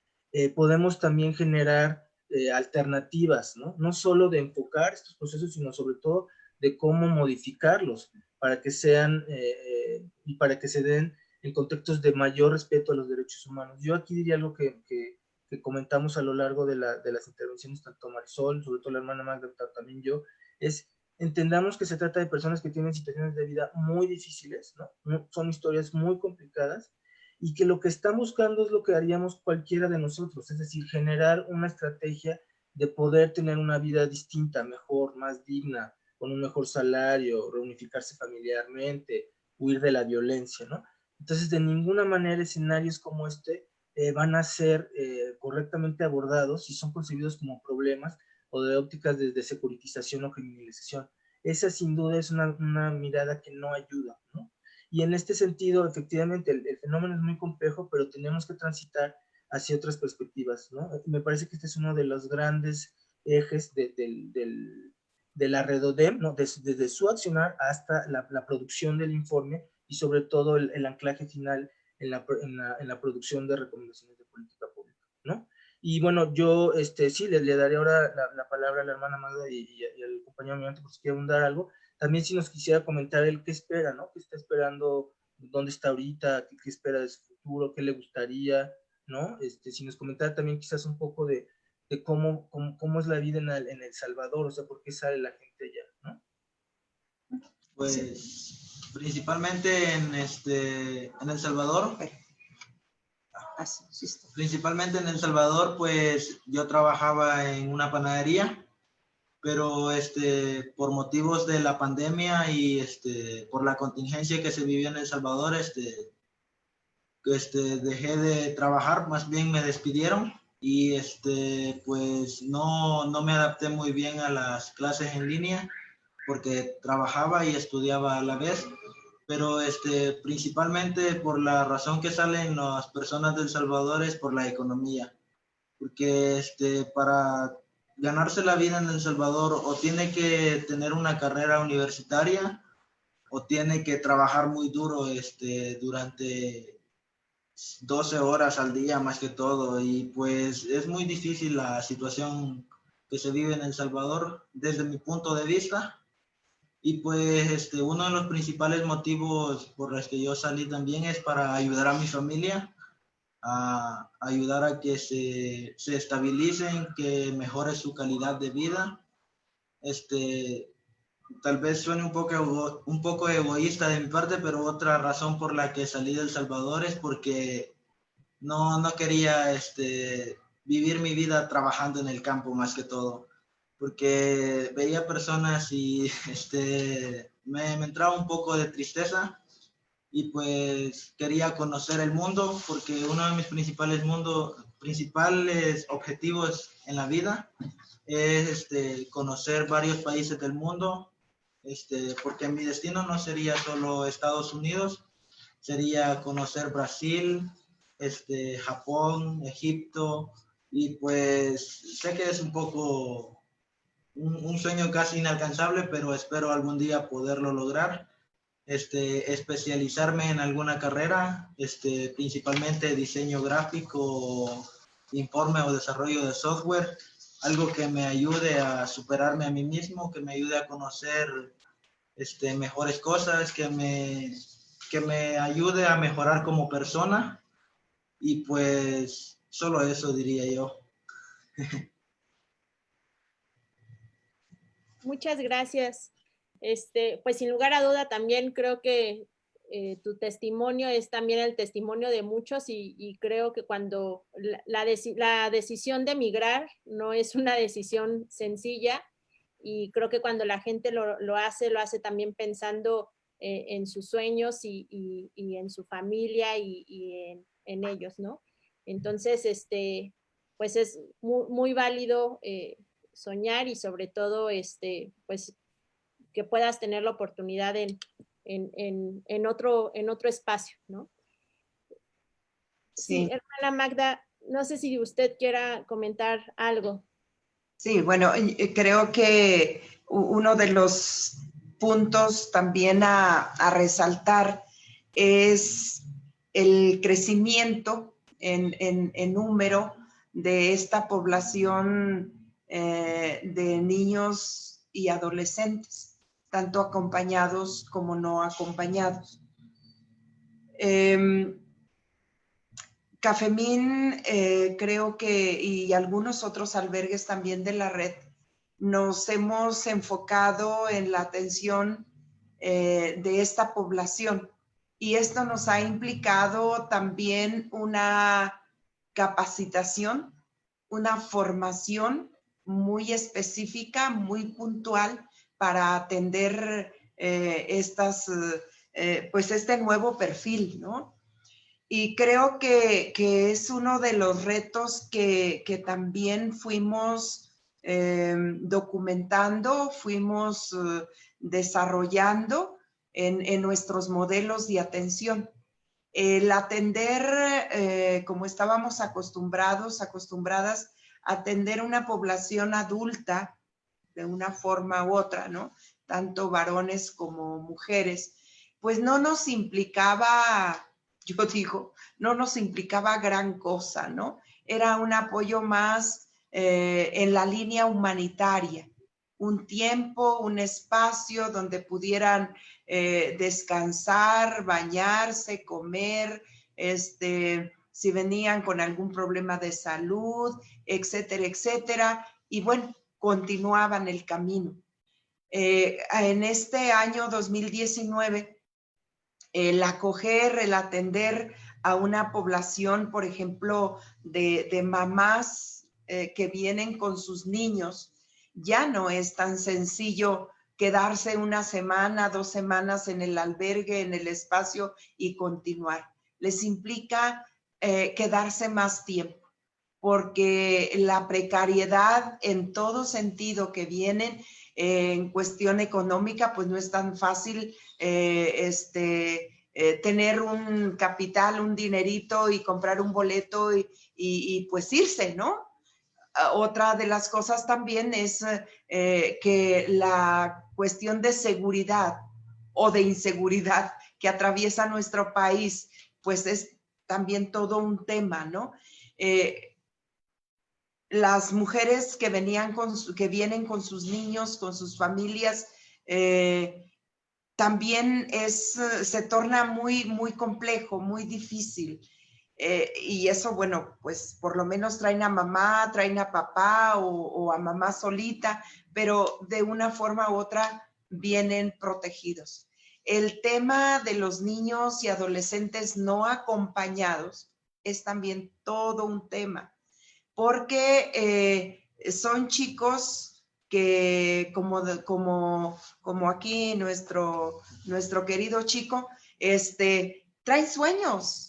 podemos también generar alternativas, ¿no? No solo de enfocar estos procesos, sino sobre todo de cómo modificarlos para que sean y para que se den en contextos de mayor respeto a los derechos humanos. Yo aquí diría algo que comentamos a lo largo de las intervenciones, tanto Marisol, sobre todo la hermana Magda, también yo, es entendamos que se trata de personas que tienen situaciones de vida muy difíciles, ¿no? Son historias muy complicadas, y que lo que están buscando es lo que haríamos cualquiera de nosotros, es decir, generar una estrategia de poder tener una vida distinta, mejor, más digna, con un mejor salario, reunificarse familiarmente, huir de la violencia, ¿no? Entonces, de ninguna manera escenarios como este van a ser correctamente abordados si son concebidos como problemas o de ópticas de securitización o criminalización. Esa sin duda es una mirada que no ayuda, ¿no? Y en este sentido, efectivamente, el fenómeno es muy complejo, pero tenemos que transitar hacia otras perspectivas, ¿no? Me parece que este es uno de los grandes ejes de la Redodem, ¿no? Desde su accionar hasta la producción del informe y sobre todo el anclaje final en la producción de recomendaciones de política pública, ¿no? Y bueno, yo sí le daré ahora la palabra a la hermana Magda y al compañero Migrante por si quiere abundar algo. también si nos quisiera comentar él qué espera, ¿no? ¿Qué está esperando? ¿Dónde está ahorita? ¿Qué espera de su futuro? ¿Qué le gustaría? ¿No? Si nos comentara también quizás un poco de cómo es la vida en El Salvador, o sea, por qué sale la gente allá, ¿no? Pues principalmente en El Salvador. Principalmente en El Salvador, pues yo trabajaba en una panadería, pero por motivos de la pandemia y por la contingencia que se vivió en El Salvador, dejé de trabajar, más bien me despidieron y pues no me adapté muy bien a las clases en línea porque trabajaba y estudiaba a la vez, pero principalmente por la razón que salen las personas de El Salvador es por la economía, porque para ganarse la vida en El Salvador o tiene que tener una carrera universitaria o tiene que trabajar muy duro durante 12 horas al día más que todo, y pues es muy difícil la situación que se vive en El Salvador desde mi punto de vista. Y pues uno de los principales motivos por los que yo salí también es para ayudar a mi familia, a ayudar a que se estabilicen, que mejore su calidad de vida. Tal vez suene un poco egoísta de mi parte, pero otra razón por la que salí de El Salvador es porque no quería vivir mi vida trabajando en el campo más que todo, porque veía personas y me entraba un poco de tristeza y pues quería conocer el mundo, porque uno de mis principales objetivos en la vida es conocer varios países del mundo, porque mi destino no sería solo Estados Unidos, sería conocer Brasil, Japón, Egipto, y pues sé que es un poco un sueño casi inalcanzable, pero espero algún día poderlo lograr. Especializarme en alguna carrera, principalmente diseño gráfico, informe o desarrollo de software, algo que me ayude a superarme a mí mismo, que me ayude a conocer mejores cosas, que me ayude a mejorar como persona, y pues solo eso diría yo. Muchas gracias. Pues sin lugar a duda también creo que tu testimonio es también el testimonio de muchos y creo que cuando la decisión de emigrar no es una decisión sencilla, y creo que cuando la gente lo hace también pensando en sus sueños y en su familia y en ellos, ¿no? Entonces, pues es muy, muy válido soñar, y sobre todo, pues que puedas tener la oportunidad en otro espacio, ¿no? Sí, hermana Magda, no sé si usted quiera comentar algo. Sí, bueno, creo que uno de los puntos también a resaltar es el crecimiento en número de esta población de niños y adolescentes, tanto acompañados como no acompañados. Cafemín, creo que, y algunos otros albergues también de la red, nos hemos enfocado en la atención de esta población, y esto nos ha implicado también una capacitación, una formación muy específica, muy puntual para atender pues este nuevo perfil, ¿no? Y creo que es uno de los retos que también fuimos documentando, fuimos desarrollando en nuestros modelos de atención. El atender, como estábamos acostumbradas a atender una población adulta de una forma u otra, ¿no? Tanto varones como mujeres, pues no nos implicaba, yo digo, no nos implicaba gran cosa, ¿no? Era un apoyo más en la línea humanitaria, un tiempo, un espacio donde pudieran descansar, bañarse, comer, si venían con algún problema de salud, etcétera, etcétera. Y bueno, continuaban el camino. En este año 2019, el acoger, el atender a una población, por ejemplo, de mamás que vienen con sus niños, ya no es tan sencillo quedarse una semana, 2 semanas en el albergue, en el espacio y continuar. Les implica quedarse más tiempo, porque la precariedad en todo sentido que vienen en cuestión económica, pues no es tan fácil tener un capital, un dinerito y comprar un boleto y pues irse, ¿no? Otra de las cosas también es que la cuestión de seguridad o de inseguridad que atraviesa nuestro país, pues es también todo un tema, ¿no? Las mujeres que vienen con sus niños, con sus familias, también se torna muy, muy complejo, muy difícil. Y eso, bueno, pues por lo menos traen a mamá, traen a papá o a mamá solita, pero de una forma u otra vienen protegidos. El tema de los niños y adolescentes no acompañados es también todo un tema, porque son chicos que, como aquí nuestro querido chico, traen sueños,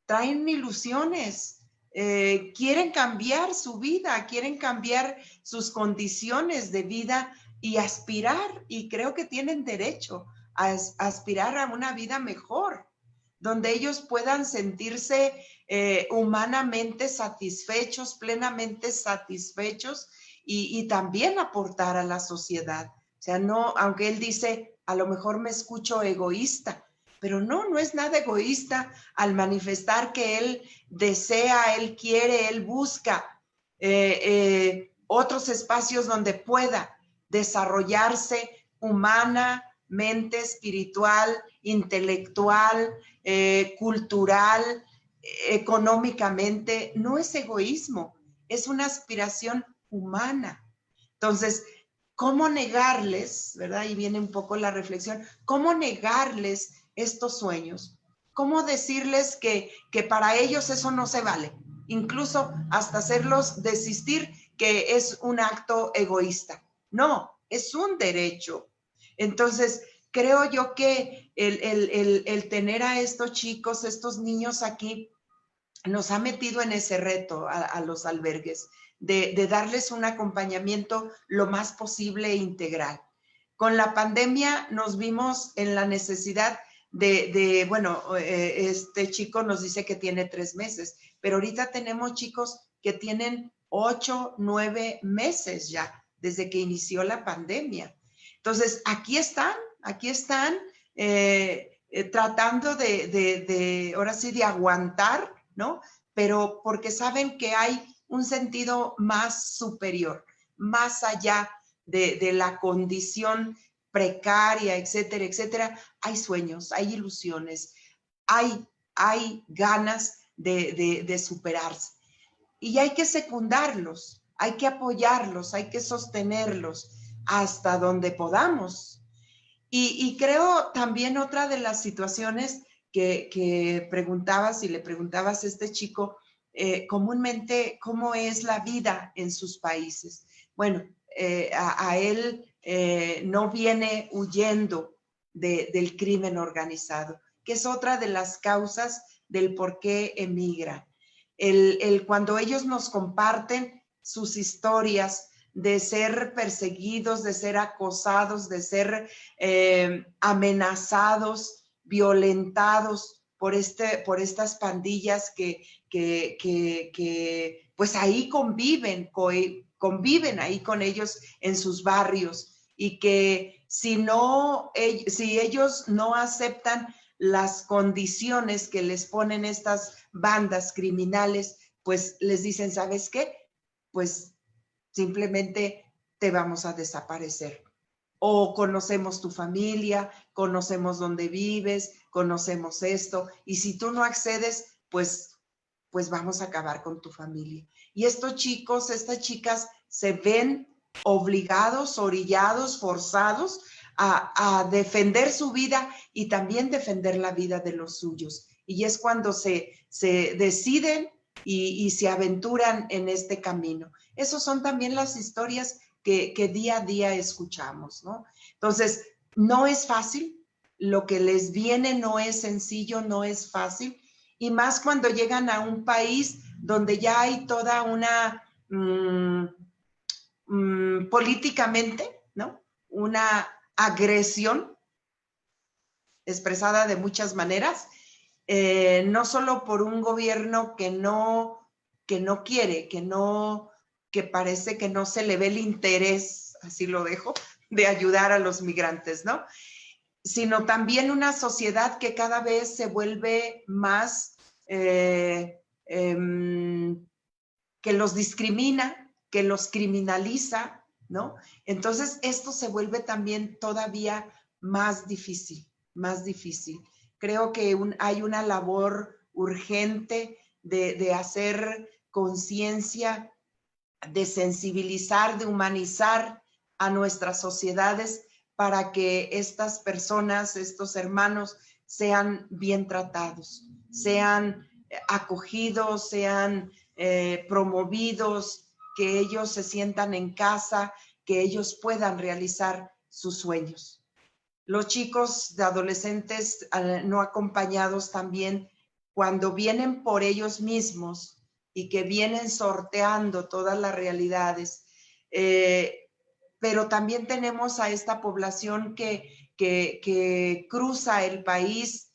traen ilusiones, quieren cambiar su vida, quieren cambiar sus condiciones de vida y aspirar, y creo que tienen derecho a aspirar a una vida mejor, donde ellos puedan sentirse humanamente satisfechos, plenamente satisfechos y también aportar a la sociedad. O sea, no, aunque él dice, a lo mejor me escucho egoísta, pero no es nada egoísta al manifestar que él desea, él quiere, él busca otros espacios donde pueda desarrollarse humanamente, espiritual, intelectual, cultural, económicamente. No es egoísmo, es una aspiración humana. Entonces, ¿cómo negarles, verdad? Y viene un poco la reflexión, ¿cómo negarles estos sueños? ¿Cómo decirles que para ellos eso no se vale? Incluso hasta hacerlos desistir, que es un acto egoísta. No, es un derecho. Entonces, creo yo que el tener a estos chicos, estos niños aquí, nos ha metido en ese reto a los albergues, de darles un acompañamiento lo más posible e integral. Con la pandemia nos vimos en la necesidad este chico nos dice que tiene 3 meses, pero ahorita tenemos chicos que tienen 8, 9 meses ya, desde que inició la pandemia. Entonces, aquí están tratando ahora sí, de aguantar, ¿no? Pero porque saben que hay un sentido más superior, más allá de la condición precaria, etcétera, etcétera. Hay sueños, hay ilusiones, hay ganas de superarse. Y hay que secundarlos, hay que apoyarlos, hay que sostenerlos hasta donde podamos. Y creo también otra de las situaciones que preguntabas y le preguntabas a este chico, comúnmente, ¿cómo es la vida en sus países? Bueno, a él no viene huyendo del crimen organizado, que es otra de las causas del por qué emigra. Cuando ellos nos comparten sus historias de ser perseguidos, de ser acosados, de ser amenazados, violentados por estas pandillas que pues ahí conviven ahí con ellos en sus barrios, y que si ellos no aceptan las condiciones que les ponen estas bandas criminales, pues les dicen, ¿sabes qué? Pues simplemente te vamos a desaparecer. O conocemos tu familia, conocemos dónde vives, conocemos esto, y si tú no accedes, pues vamos a acabar con tu familia. Y estos chicos, estas chicas se ven obligados, orillados, forzados a defender su vida y también defender la vida de los suyos. Y es cuando se deciden y se aventuran en este camino. Esas son también las historias que día a día escuchamos, ¿no? Entonces, no es fácil, lo que les viene no es sencillo, no es fácil, y más cuando llegan a un país donde ya hay toda una, políticamente, ¿no? Una agresión expresada de muchas maneras, no solo por un gobierno que no quiere, que parece que no se le ve el interés, así lo dejo, de ayudar a los migrantes, ¿no? Sino también una sociedad que cada vez se vuelve más, que los discrimina, que los criminaliza, ¿no? Entonces esto se vuelve también todavía más difícil, más difícil. Creo que hay una labor urgente de hacer conciencia, de sensibilizar, de humanizar a nuestras sociedades para que estas personas, estos hermanos, sean bien tratados, sean acogidos, sean promovidos, que ellos se sientan en casa, que ellos puedan realizar sus sueños. Los chicos de adolescentes no acompañados también, cuando vienen por ellos mismos y que vienen sorteando todas las realidades, pero también tenemos a esta población que cruza el país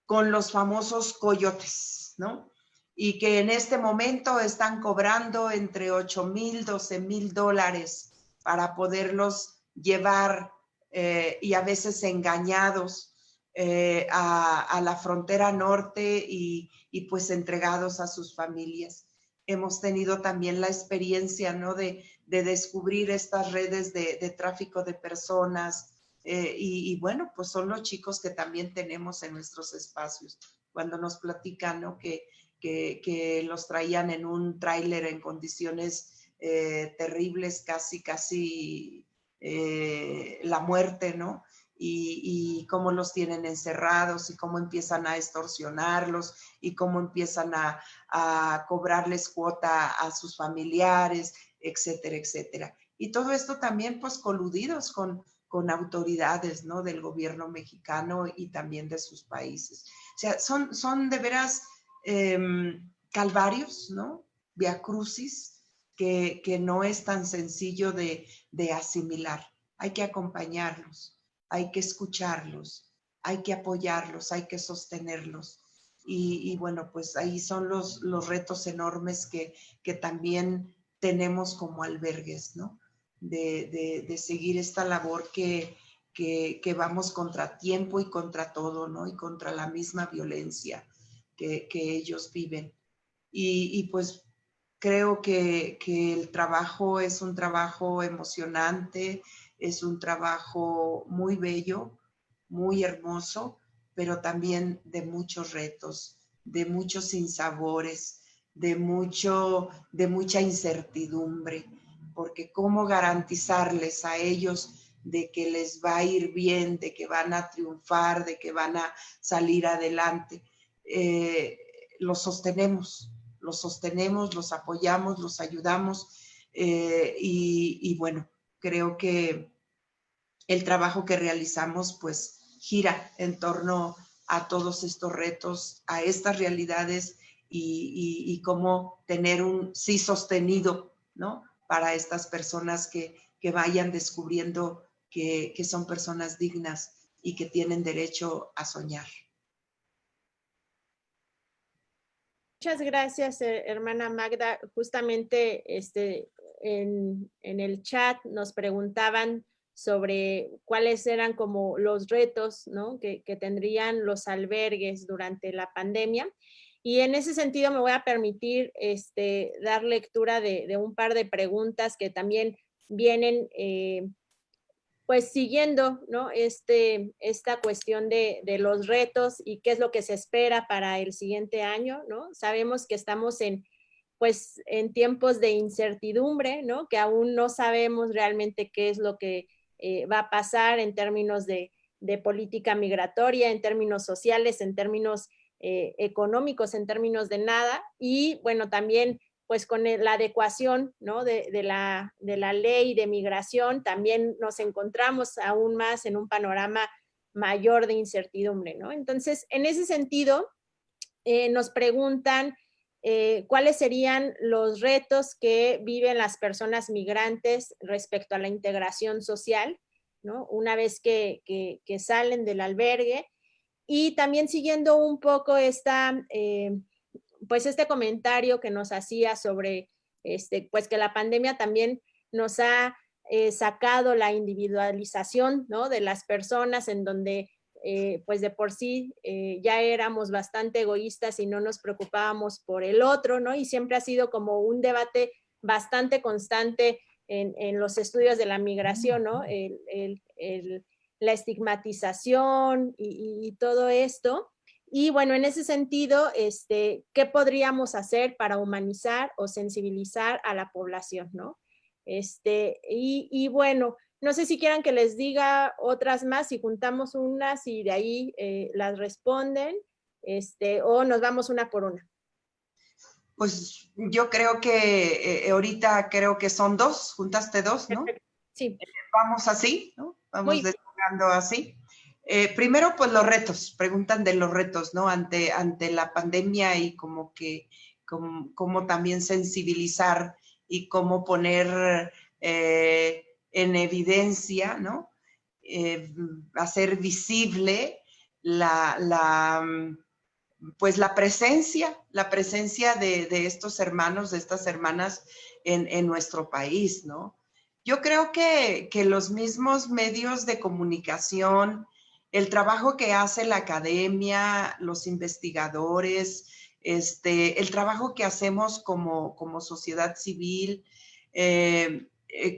con los famosos coyotes, ¿no? Y que en este momento están cobrando entre $8,000, $12,000 para poderlos llevar, y a veces engañados, a la frontera norte y pues entregados a sus familias. Hemos tenido también la experiencia, ¿no? de descubrir estas redes de tráfico de personas, y bueno, pues son los chicos que también tenemos en nuestros espacios. Cuando nos platican, ¿no? que los traían en un tráiler en condiciones terribles, casi la muerte, ¿no? Y cómo los tienen encerrados y cómo empiezan a extorsionarlos y cómo empiezan a cobrarles cuota a sus familiares, etcétera, etcétera. Y todo esto también pues coludidos con autoridades, ¿no? Del gobierno mexicano y también de sus países. O sea, son de veras calvarios, ¿no? Viacrucis, que no es tan sencillo de asimilar. Hay que acompañarlos, hay que escucharlos, hay que apoyarlos, hay que sostenerlos. Y bueno, pues ahí son los retos enormes que también tenemos como albergues, ¿no? De seguir esta labor que vamos contra tiempo y contra todo, ¿no? Y contra la misma violencia que ellos viven. Y pues creo que el trabajo es un trabajo emocionante, es un trabajo muy bello, muy hermoso, pero también de muchos retos, de muchos sinsabores, de mucha incertidumbre, porque cómo garantizarles a ellos de que les va a ir bien, de que van a triunfar, de que van a salir adelante. Los sostenemos, los apoyamos, los ayudamos, y bueno, creo que el trabajo que realizamos pues gira en torno a todos estos retos, a estas realidades y cómo tener un sí sostenido, ¿no? Para estas personas que vayan descubriendo que son personas dignas y que tienen derecho a soñar. Muchas gracias, hermana Magda. Justamente en el chat nos preguntaban sobre cuáles eran como los retos, ¿no? que tendrían los albergues durante la pandemia. Y en ese sentido me voy a permitir dar lectura de un par de preguntas que también vienen pues siguiendo, ¿no? Esta cuestión de los retos y qué es lo que se espera para el siguiente año, ¿no? Sabemos que estamos pues en tiempos de incertidumbre, ¿no? Que aún no sabemos realmente qué es lo que va a pasar en términos de política migratoria, en términos sociales, en términos económicos, en términos de nada. Y bueno, también pues con la adecuación, ¿no? de la ley de migración, también nos encontramos aún más en un panorama mayor de incertidumbre, ¿no? Entonces, en ese sentido, nos preguntan cuáles serían los retos que viven las personas migrantes respecto a la integración social, ¿no? Una vez que salen del albergue. Y también siguiendo un poco pues este comentario que nos hacía sobre pues que la pandemia también nos ha sacado la individualización, ¿no? De las personas, en donde pues de por sí ya éramos bastante egoístas y no nos preocupábamos por el otro, ¿no? Y siempre ha sido como un debate bastante constante en los estudios de la migración, ¿no? La estigmatización y todo esto. Y bueno, en ese sentido, ¿qué podríamos hacer para humanizar o sensibilizar a la población, ¿no? Y bueno, no sé si quieran que les diga otras más, si juntamos unas y de ahí las responden, o nos vamos una por una. Pues yo creo que ahorita creo que son dos, juntaste dos, ¿no? Sí. Vamos así, ¿no? Vamos Muy desarrollando así. Primero, pues los retos, preguntan de los retos, ¿no? Ante la pandemia y como que, cómo también sensibilizar y cómo poner en evidencia, ¿no? Hacer visible pues la presencia de estos hermanos, de estas hermanas en nuestro país, ¿no? Yo creo que los mismos medios de comunicación, el trabajo que hace la academia, los investigadores, el trabajo que hacemos como sociedad civil,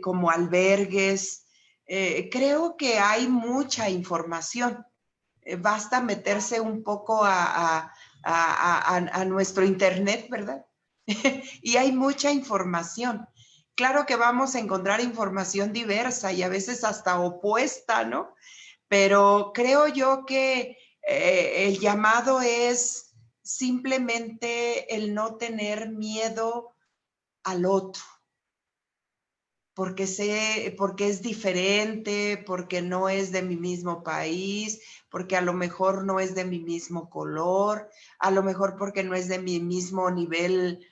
como albergues, creo que hay mucha información. Basta meterse un poco a nuestro internet, ¿verdad? Y hay mucha información. Claro que vamos a encontrar información diversa y a veces hasta opuesta, ¿no? Pero creo yo que el llamado es simplemente el no tener miedo al otro, porque es diferente, porque no es de mi mismo país, porque a lo mejor no es de mi mismo color, a lo mejor porque no es de mi mismo nivel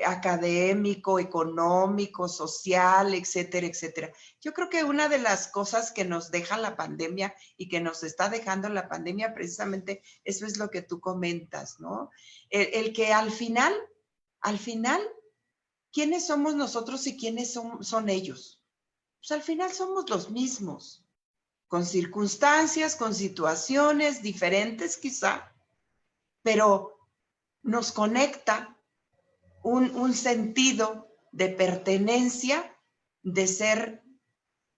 académico, económico, social, etcétera, etcétera. Yo creo que una de las cosas que nos deja la pandemia y que nos está dejando la pandemia, precisamente eso es lo que tú comentas, ¿no? El que al final, ¿quiénes somos nosotros y quiénes son ellos? Pues al final somos los mismos, con circunstancias, con situaciones diferentes quizá, pero nos conecta un sentido de pertenencia, de ser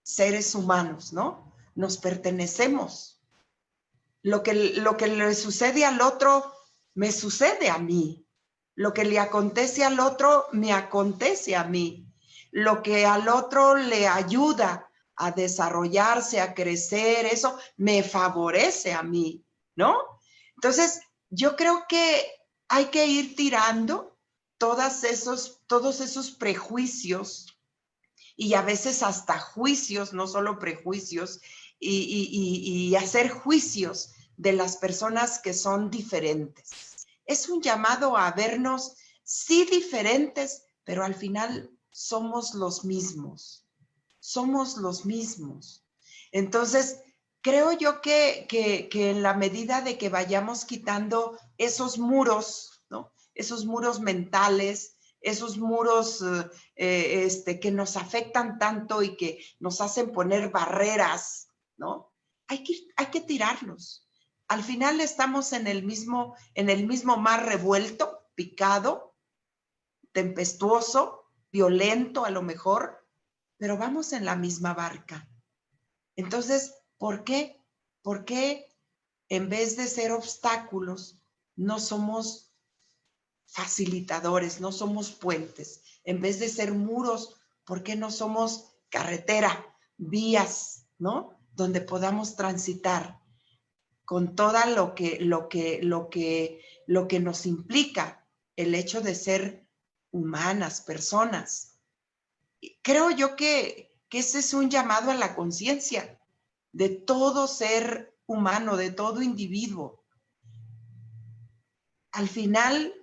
seres humanos, ¿no? Nos pertenecemos. Lo que le sucede al otro, me sucede a mí. Lo que le acontece al otro, me acontece a mí. Lo que al otro le ayuda a desarrollarse, a crecer, eso me favorece a mí, ¿no? Entonces, yo creo que hay que ir tirando todos esos prejuicios y a veces hasta juicios, no solo prejuicios, y hacer juicios de las personas que son diferentes. Es un llamado a vernos, sí, diferentes, pero al final somos los mismos. Somos los mismos. Entonces, creo yo que en la medida de que vayamos quitando esos muros, ¿no? Esos muros mentales, esos muros que nos afectan tanto y que nos hacen poner barreras, ¿no? Hay que tirarlos. Al final estamos en el mismo mar revuelto, picado, tempestuoso, violento a lo mejor, pero vamos en la misma barca. Entonces, ¿por qué? ¿Por qué en vez de ser obstáculos no somos facilitadores, no somos puentes? En vez de ser muros, ¿por qué no somos carretera, vías, ¿no? Donde podamos transitar con toda lo que nos implica el hecho de ser humanas, personas. Creo yo que ese es un llamado a la conciencia de todo ser humano, de todo individuo. Al final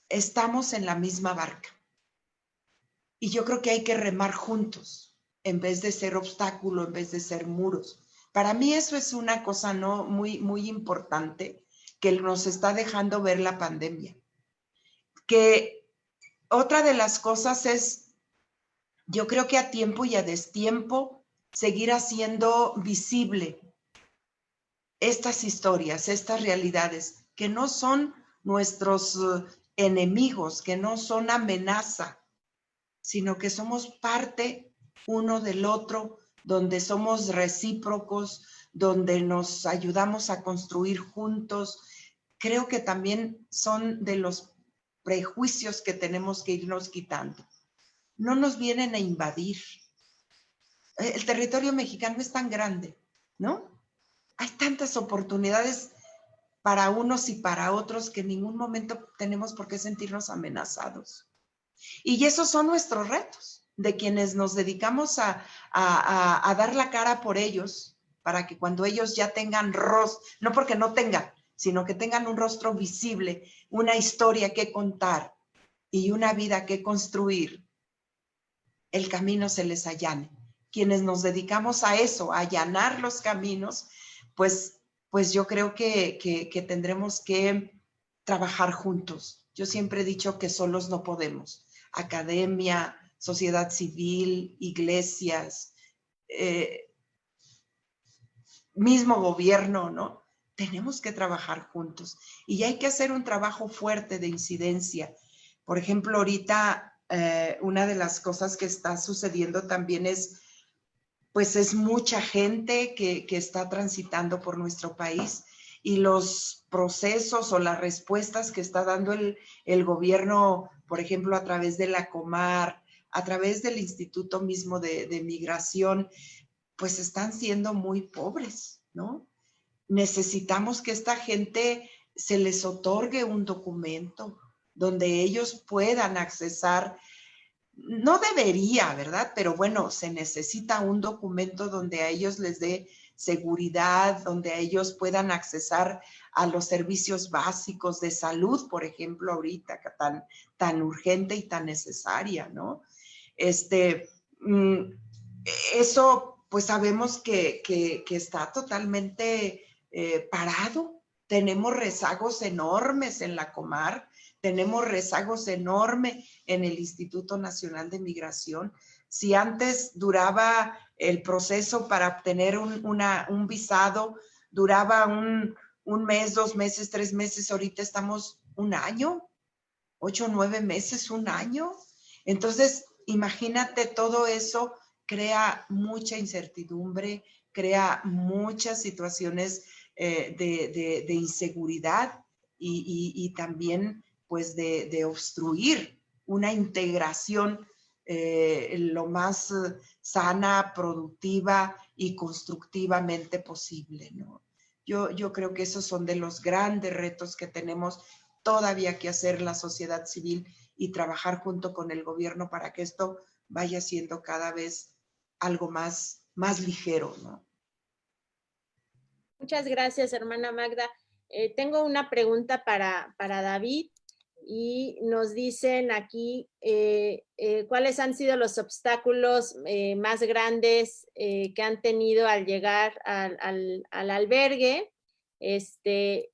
estamos en la misma barca y yo creo que hay que remar juntos en vez de ser obstáculo, en vez de ser muros. Para mí eso es una cosa no muy importante que nos está dejando ver la pandemia. Que otra de las cosas es, yo creo que a tiempo y a destiempo, seguir haciendo visible estas historias, estas realidades, que no son nuestros enemigos, que no son amenaza, sino que somos parte uno del otro, donde somos recíprocos, donde nos ayudamos a construir juntos. Creo que también son de los prejuicios que tenemos que irnos quitando. No nos vienen a invadir. El territorio mexicano es tan grande, ¿no? Hay tantas oportunidades para unos y para otros que en ningún momento tenemos por qué sentirnos amenazados. Y esos son nuestros retos, de quienes nos dedicamos a dar la cara por ellos, para que cuando ellos ya tengan rostro, no porque no tengan, sino que tengan un rostro visible, una historia que contar y una vida que construir, el camino se les allane. Quienes nos dedicamos a eso, a allanar los caminos, pues yo creo que tendremos que trabajar juntos. Yo siempre he dicho que solos no podemos. Academia, sociedad civil, iglesias, mismo gobierno, ¿no? Tenemos que trabajar juntos y hay que hacer un trabajo fuerte de incidencia. Por ejemplo, ahorita una de las cosas que está sucediendo también es, pues es mucha gente que está transitando por nuestro país y los procesos o las respuestas que está dando el gobierno, por ejemplo, a través de la Comar, a través del Instituto mismo de Migración, pues están siendo muy pobres, ¿no? Necesitamos que esta gente se les otorgue un documento donde ellos puedan accesar. No debería, ¿verdad? Pero bueno, se necesita un documento donde a ellos les dé seguridad, donde a ellos puedan accesar a los servicios básicos de salud, por ejemplo, ahorita tan urgente y tan necesaria, ¿no? Eso, pues sabemos que está totalmente parado. Tenemos rezagos enormes en la Comar, tenemos rezagos enormes en el Instituto Nacional de Migración. Si antes duraba el proceso para obtener un visado, duraba un mes, 2 meses, 3 meses, ahorita estamos 1 año, 8 o 9 meses, 1 año. Entonces, imagínate, todo eso crea mucha incertidumbre, crea muchas situaciones de inseguridad y también pues de obstruir una integración lo más sana, productiva y constructivamente posible, ¿no? Yo creo que esos son de los grandes retos que tenemos todavía que hacer la sociedad civil y trabajar junto con el gobierno para que esto vaya siendo cada vez algo más ligero, ¿no? Muchas gracias, hermana Magda. Tengo una pregunta para David y nos dicen aquí cuáles han sido los obstáculos más grandes que han tenido al llegar al albergue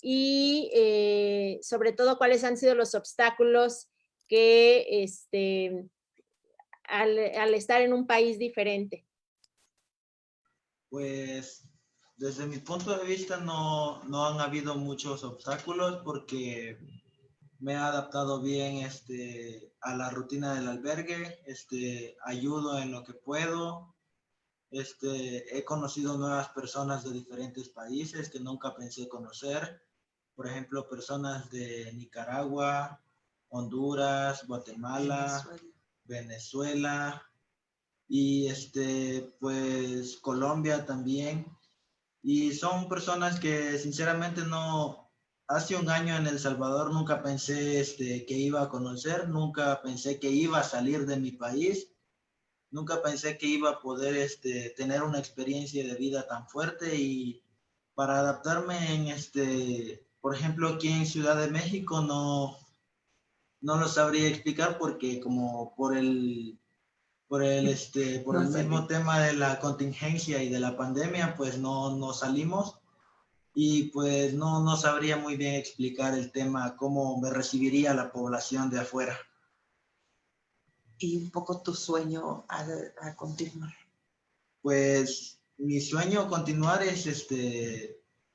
y sobre todo cuáles han sido los obstáculos que al estar en un país diferente. Pues desde mi punto de vista no han habido muchos obstáculos porque me he adaptado bien a la rutina del albergue, ayudo en lo que puedo. He conocido nuevas personas de diferentes países que nunca pensé conocer. Por ejemplo, personas de Nicaragua, Honduras, Guatemala, Venezuela y pues Colombia también. Y son personas que sinceramente no, hace un año en El Salvador nunca pensé que iba a conocer, nunca pensé que iba a salir de mi país, nunca pensé que iba a poder tener una experiencia de vida tan fuerte. Y para adaptarme por ejemplo, aquí en Ciudad de México no lo sabría explicar porque como por el mismo tema de la contingencia y de la pandemia, pues no salimos y pues no sabría muy bien explicar el tema, cómo me recibiría la población de afuera. Y un poco tu sueño a continuar. Pues mi sueño a continuar es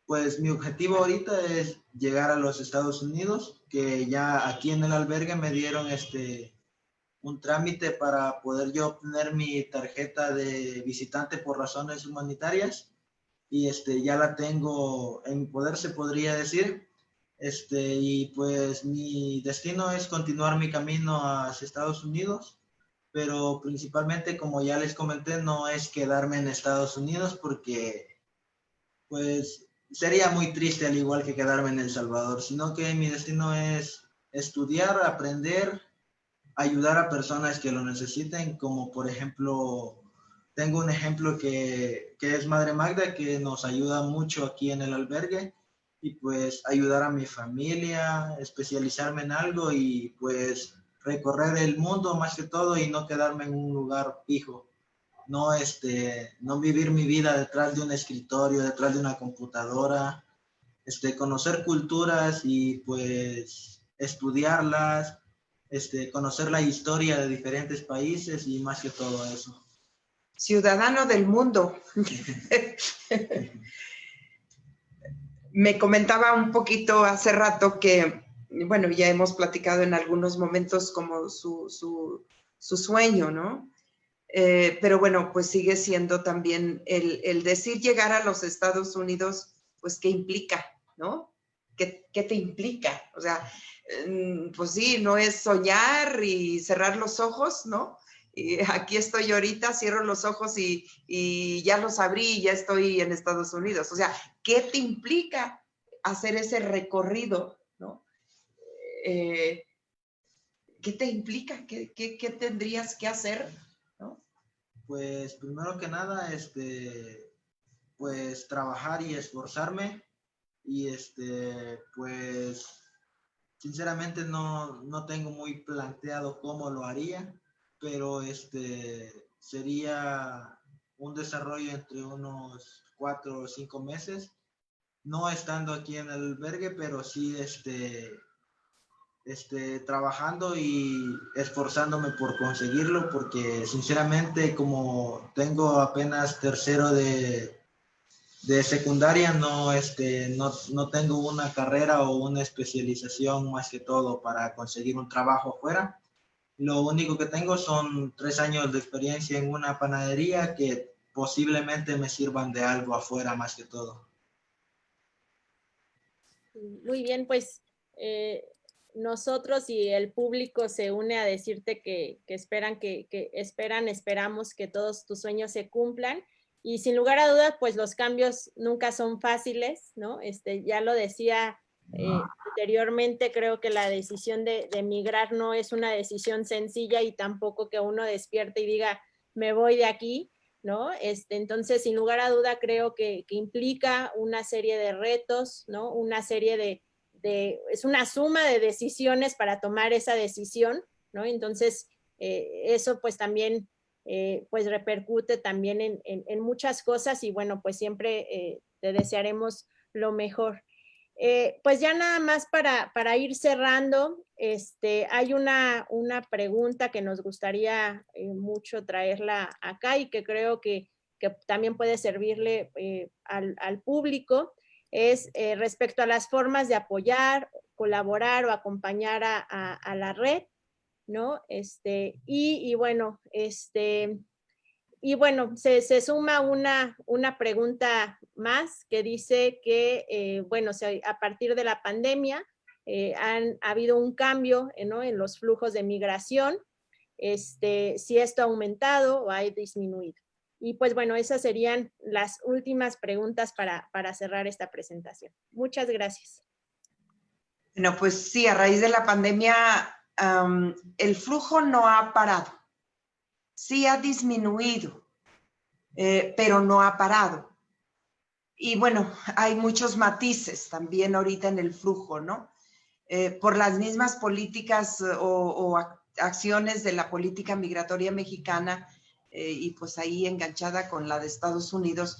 pues mi objetivo ahorita es llegar a los Estados Unidos, que ya aquí en el albergue me dieron un trámite para poder yo obtener mi tarjeta de visitante por razones humanitarias y ya la tengo en mi poder, se podría decir. Y pues mi destino es continuar mi camino hacia Estados Unidos, pero principalmente, como ya les comenté, no es quedarme en Estados Unidos porque pues sería muy triste al igual que quedarme en El Salvador, sino que mi destino es estudiar, aprender, ayudar a personas que lo necesiten, como por ejemplo, tengo un ejemplo que es Madre Magda, que nos ayuda mucho aquí en el albergue, y pues ayudar a mi familia, especializarme en algo y pues recorrer el mundo más que todo y no quedarme en un lugar fijo. No, no vivir mi vida detrás de un escritorio, detrás de una computadora, conocer culturas y pues estudiarlas, conocer la historia de diferentes países y más que todo eso. Ciudadano del mundo. Me comentaba un poquito hace rato que, bueno, ya hemos platicado en algunos momentos como su sueño, ¿no? Pero bueno, pues sigue siendo también el decir llegar a los Estados Unidos, pues, ¿qué implica, no? ¿Qué te implica? O sea, pues sí, no es soñar y cerrar los ojos, ¿no? Y aquí estoy ahorita, cierro los ojos y ya los abrí y ya estoy en Estados Unidos. O sea, ¿qué te implica hacer ese recorrido, no? ¿Qué te implica? ¿Qué tendrías que hacer, no? Pues primero que nada, pues trabajar y esforzarme y pues sinceramente no tengo muy planteado cómo lo haría, pero sería un desarrollo entre unos 4 o 5 meses, no estando aquí en el albergue, pero sí trabajando y esforzándome por conseguirlo, porque sinceramente como tengo apenas tercero de secundaria, no tengo una carrera o una especialización más que todo para conseguir un trabajo afuera. Lo único que tengo son 3 años de experiencia en una panadería que posiblemente me sirvan de algo afuera más que todo. Muy bien, pues nosotros y el público se une a decirte que esperamos que todos tus sueños se cumplan. Y sin lugar a dudas, pues los cambios nunca son fáciles, ¿no? Ya lo decía anteriormente, creo que la decisión de emigrar no es una decisión sencilla y tampoco que uno despierte y diga, me voy de aquí, ¿no? Entonces, sin lugar a duda, creo que implica una serie de retos, ¿no? Una serie es una suma de decisiones para tomar esa decisión, ¿no? Entonces, eso pues también pues repercute también en muchas cosas y bueno, pues siempre te desearemos lo mejor. Pues ya nada más para ir cerrando, hay una pregunta que nos gustaría mucho traerla acá y que creo que también puede servirle al público, es respecto a las formas de apoyar colaborar o acompañar a la red, ¿no? Y bueno, se suma una pregunta más que dice que, bueno, a partir de la pandemia ha habido un cambio, ¿no?, en los flujos de migración, si esto ha aumentado o ha disminuido. Y pues bueno, esas serían las últimas preguntas para cerrar esta presentación. Muchas gracias. Bueno, pues sí, a raíz de la pandemia, el flujo no ha parado. Sí ha disminuido, pero no ha parado. Y bueno, hay muchos matices también ahorita en el flujo, ¿no? Por las mismas políticas o acciones de la política migratoria mexicana, y pues ahí enganchada con la de Estados Unidos.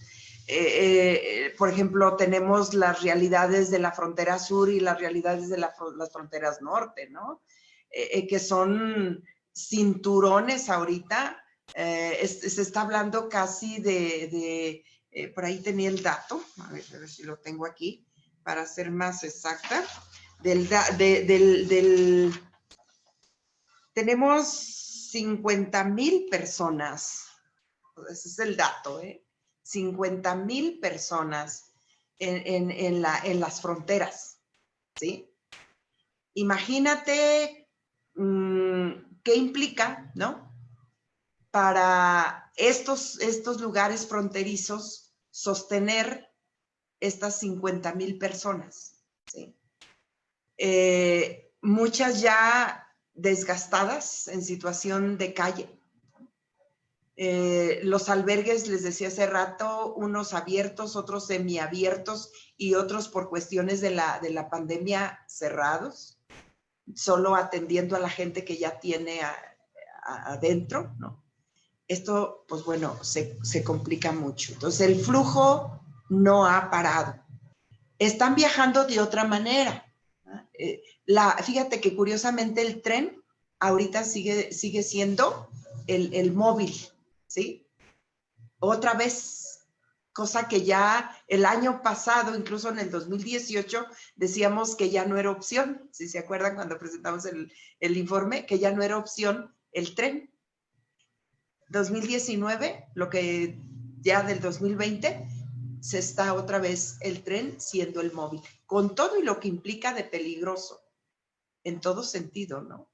Por ejemplo, tenemos las realidades de la frontera sur y las realidades de las fronteras norte, ¿no? Que son cinturones ahorita. Se está hablando casi por ahí tenía el dato, a ver si lo tengo aquí, para ser más exacta, tenemos 50,000 personas, ese es el dato, 50,000 personas en las fronteras, ¿sí? Imagínate qué implica, ¿no?, para estos lugares fronterizos sostener estas 50,000 personas, ¿sí? Muchas ya desgastadas en situación de calle. Los albergues, les decía hace rato, unos abiertos, otros semiabiertos y otros por cuestiones de la pandemia cerrados, solo atendiendo a la gente que ya tiene adentro, ¿no? Esto, pues bueno, se complica mucho. Entonces, el flujo no ha parado. Están viajando de otra manera. Fíjate que curiosamente el tren ahorita sigue siendo el móvil, ¿sí? Otra vez, cosa que ya el año pasado, incluso en el 2018, decíamos que ya no era opción. Si se acuerdan cuando presentamos el informe, que ya no era opción el tren. 2019, lo que ya del 2020, se está otra vez el tren siendo el móvil, con todo y lo que implica de peligroso, en todo sentido, ¿no?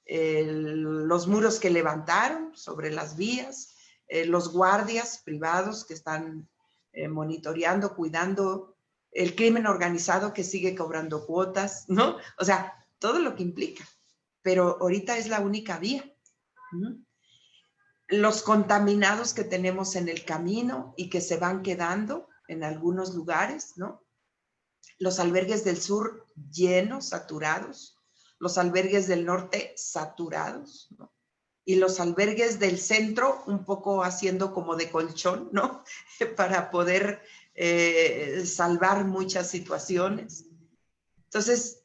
Los muros que levantaron sobre las vías, los guardias privados que están monitoreando, cuidando, el crimen organizado que sigue cobrando cuotas, ¿no? O sea, todo lo que implica, pero ahorita es la única vía. Los contaminados que tenemos en el camino y que se van quedando en algunos lugares, ¿no? Los albergues del sur llenos, saturados. Los albergues del norte saturados, ¿no? Y los albergues del centro un poco haciendo como de colchón, ¿no? Para poder salvar muchas situaciones. Entonces,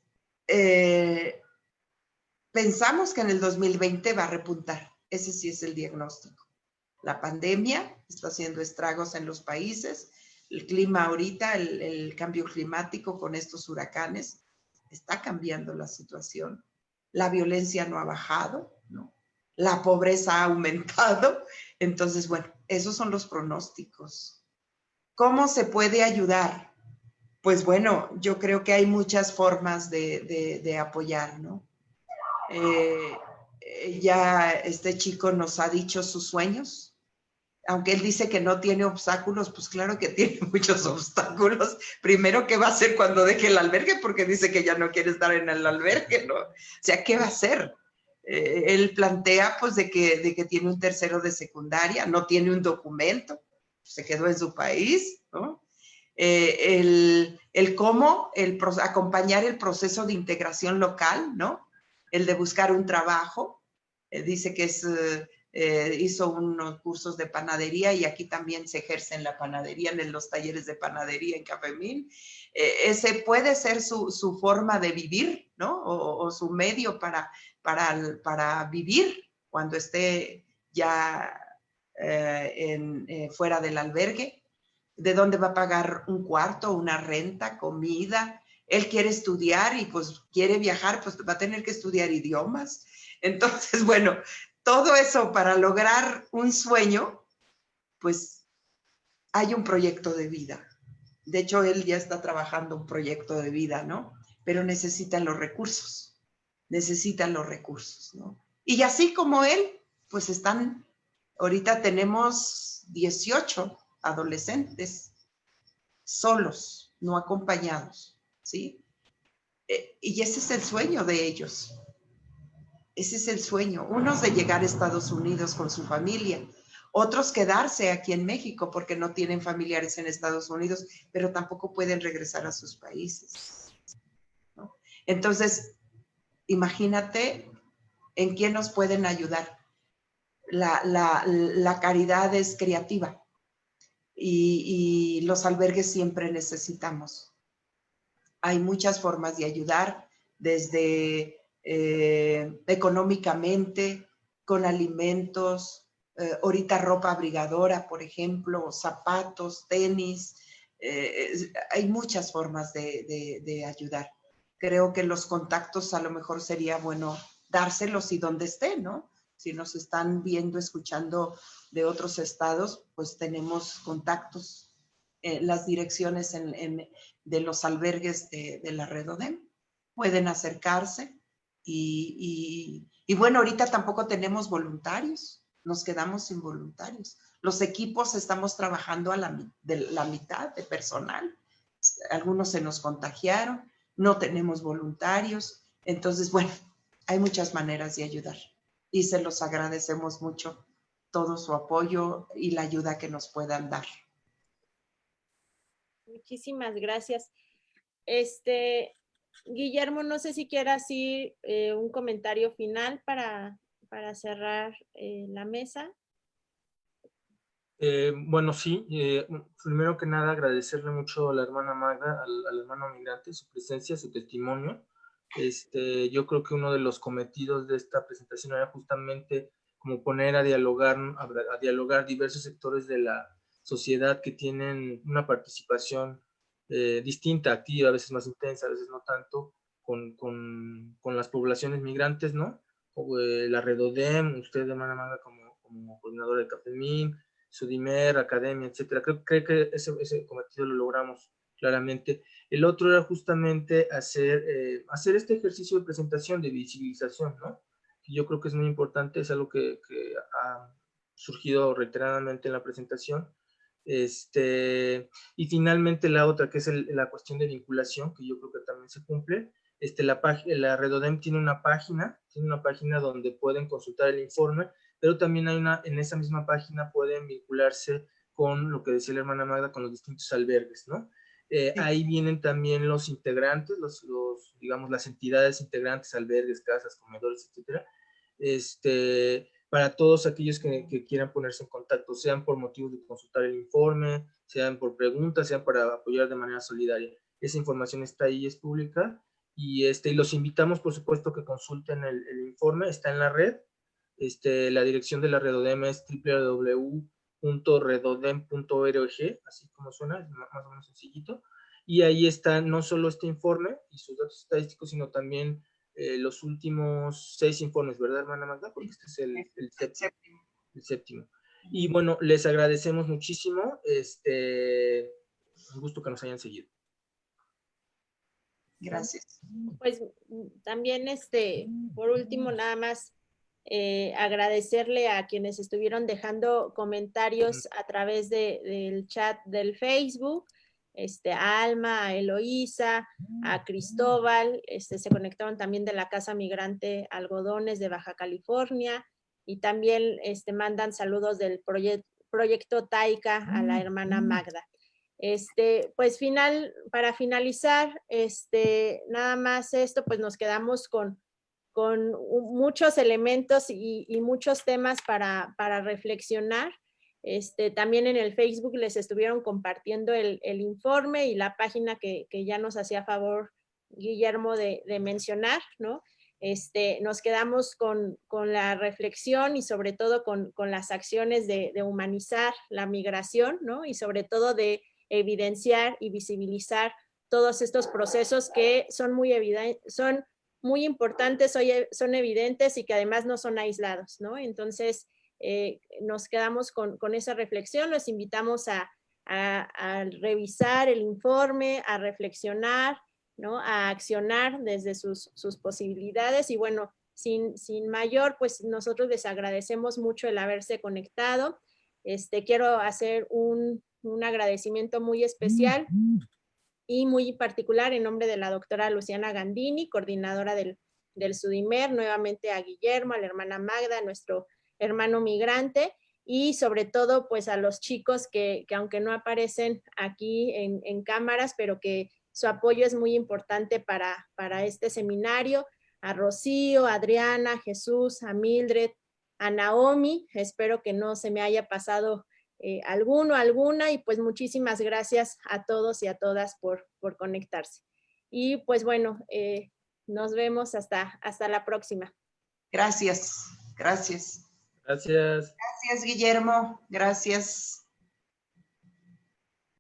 pensamos que en el 2020 va a repuntar. Ese sí es el diagnóstico. La pandemia está haciendo estragos en los países. El clima ahorita, el cambio climático con estos huracanes, está cambiando la situación. La violencia no ha bajado, ¿no? La pobreza ha aumentado. Entonces, bueno, esos son los pronósticos. ¿Cómo se puede ayudar? Pues bueno, yo creo que hay muchas formas de apoyar, ¿no? Ya este chico nos ha dicho sus sueños. Aunque él dice que no tiene obstáculos, pues claro que tiene muchos obstáculos. Primero, ¿qué va a hacer cuando deje el albergue? Porque dice que ya no quiere estar en el albergue, ¿no? O sea, ¿qué va a hacer? Él plantea, pues, de que tiene un tercero de secundaria, no tiene un documento, se quedó en su país, ¿no? Cómo acompañar el proceso de integración local, ¿no? El de buscar un trabajo. Dice que hizo unos cursos de panadería y aquí también se ejerce en la panadería, en los talleres de panadería en Cafemín. Ese puede ser su forma de vivir, ¿no? O su medio para vivir cuando esté ya fuera del albergue. ¿De dónde va a pagar un cuarto, una renta, comida? Él quiere estudiar y pues quiere viajar, pues va a tener que estudiar idiomas. Entonces, bueno, todo eso para lograr un sueño, pues hay un proyecto de vida. De hecho, él ya está trabajando un proyecto de vida, ¿no? Pero necesitan los recursos, ¿no? Y así como él, pues ahorita tenemos 18 adolescentes solos, no acompañados, ¿sí? Y ese es el sueño de ellos. Ese es el sueño. Unos de llegar a Estados Unidos con su familia, otros quedarse aquí en México porque no tienen familiares en Estados Unidos, pero tampoco pueden regresar a sus países, ¿no? Entonces, imagínate en quién nos pueden ayudar. La caridad es creativa y los albergues siempre necesitamos. Hay muchas formas de ayudar, desde económicamente, con alimentos, ahorita ropa abrigadora, por ejemplo, zapatos, tenis. Hay muchas formas de ayudar. Creo que los contactos a lo mejor sería bueno dárselos y donde estén, ¿no? Si nos están viendo, escuchando de otros estados, pues tenemos contactos, las direcciones de los albergues de la Redodem. Pueden acercarse y bueno, ahorita tampoco tenemos voluntarios, nos quedamos sin voluntarios. Los equipos estamos trabajando de la mitad de personal. Algunos se nos contagiaron, no tenemos voluntarios. Entonces, bueno, hay muchas maneras de ayudar y se los agradecemos mucho todo su apoyo y la ayuda que nos puedan dar. Muchísimas gracias. Guillermo, no sé si quieras ir un comentario final para cerrar la mesa. Bueno, sí, primero que nada agradecerle mucho a la hermana Magda, al hermano migrante, su presencia, su testimonio. Yo creo que uno de los cometidos de esta presentación era justamente como poner a dialogar diversos sectores de la sociedad que tienen una participación distinta, activa, a veces más intensa, a veces no tanto, con las poblaciones migrantes, ¿no? La Redodem, usted, hermana Magda, como coordinadora de CAFEMIN, Sudimer, Academia, etcétera. Creo que ese cometido lo logramos claramente. El otro era justamente hacer este ejercicio de presentación, de visibilización, ¿no? Que yo creo que es muy importante, es algo que ha surgido reiteradamente en la presentación. Y finalmente la otra, que es la cuestión de vinculación, que yo creo que también se cumple. La Redodem tiene una página donde pueden consultar el informe, pero también en esa misma página pueden vincularse con lo que decía la hermana Magda, con los distintos albergues, ¿no? Sí. Ahí vienen también los integrantes, digamos, las entidades integrantes, albergues, casas, comedores, etcétera, para todos aquellos que quieran ponerse en contacto, sean por motivos de consultar el informe, sean por preguntas, sean para apoyar de manera solidaria. Esa información está ahí, es pública, y los invitamos, por supuesto, que consulten el informe, está en la red. La dirección de la Redodem es www.redodem.org, así como suena, es más o menos sencillito. Y ahí está no solo este informe y sus datos estadísticos, sino también los últimos 6 informes, ¿verdad, hermana Magda? Porque este es el séptimo. Y bueno, les agradecemos muchísimo. Un gusto que nos hayan seguido. Gracias. Pues también, por último, nada más agradecerle a quienes estuvieron dejando comentarios a través del chat del Facebook, a Alma, a Eloísa, a Cristóbal, se conectaron también de la Casa Migrante Algodones de Baja California, y también mandan saludos del proyecto Taika a la hermana Magda. Pues para finalizar, nada más esto, pues nos quedamos con muchos elementos y muchos temas para reflexionar. También en el Facebook les estuvieron compartiendo el informe y la página que ya nos hacía favor Guillermo de mencionar, ¿no? Nos quedamos con la reflexión y sobre todo con las acciones de humanizar la migración, ¿no? Y sobre todo de evidenciar y visibilizar todos estos procesos que son muy importantes, son evidentes y que además no son aislados, ¿no? Entonces, nos quedamos con esa reflexión, los invitamos a revisar el informe, a reflexionar, ¿no? A accionar desde sus posibilidades y bueno, sin mayor, pues nosotros les agradecemos mucho el haberse conectado. Quiero hacer un agradecimiento muy especial y muy particular en nombre de la doctora Luciana Gandini, coordinadora del SUDIMER, nuevamente a Guillermo, a la hermana Magda, a nuestro hermano migrante, y sobre todo pues a los chicos que aunque no aparecen aquí en cámaras, pero que su apoyo es muy importante para este seminario, a Rocío, a Adriana, a Jesús, a Mildred, a Naomi, espero que no se me haya pasado alguna, y pues muchísimas gracias a todos y a todas por conectarse. Y pues bueno, nos vemos hasta la próxima. Gracias, gracias. Gracias. Gracias, Guillermo. Gracias.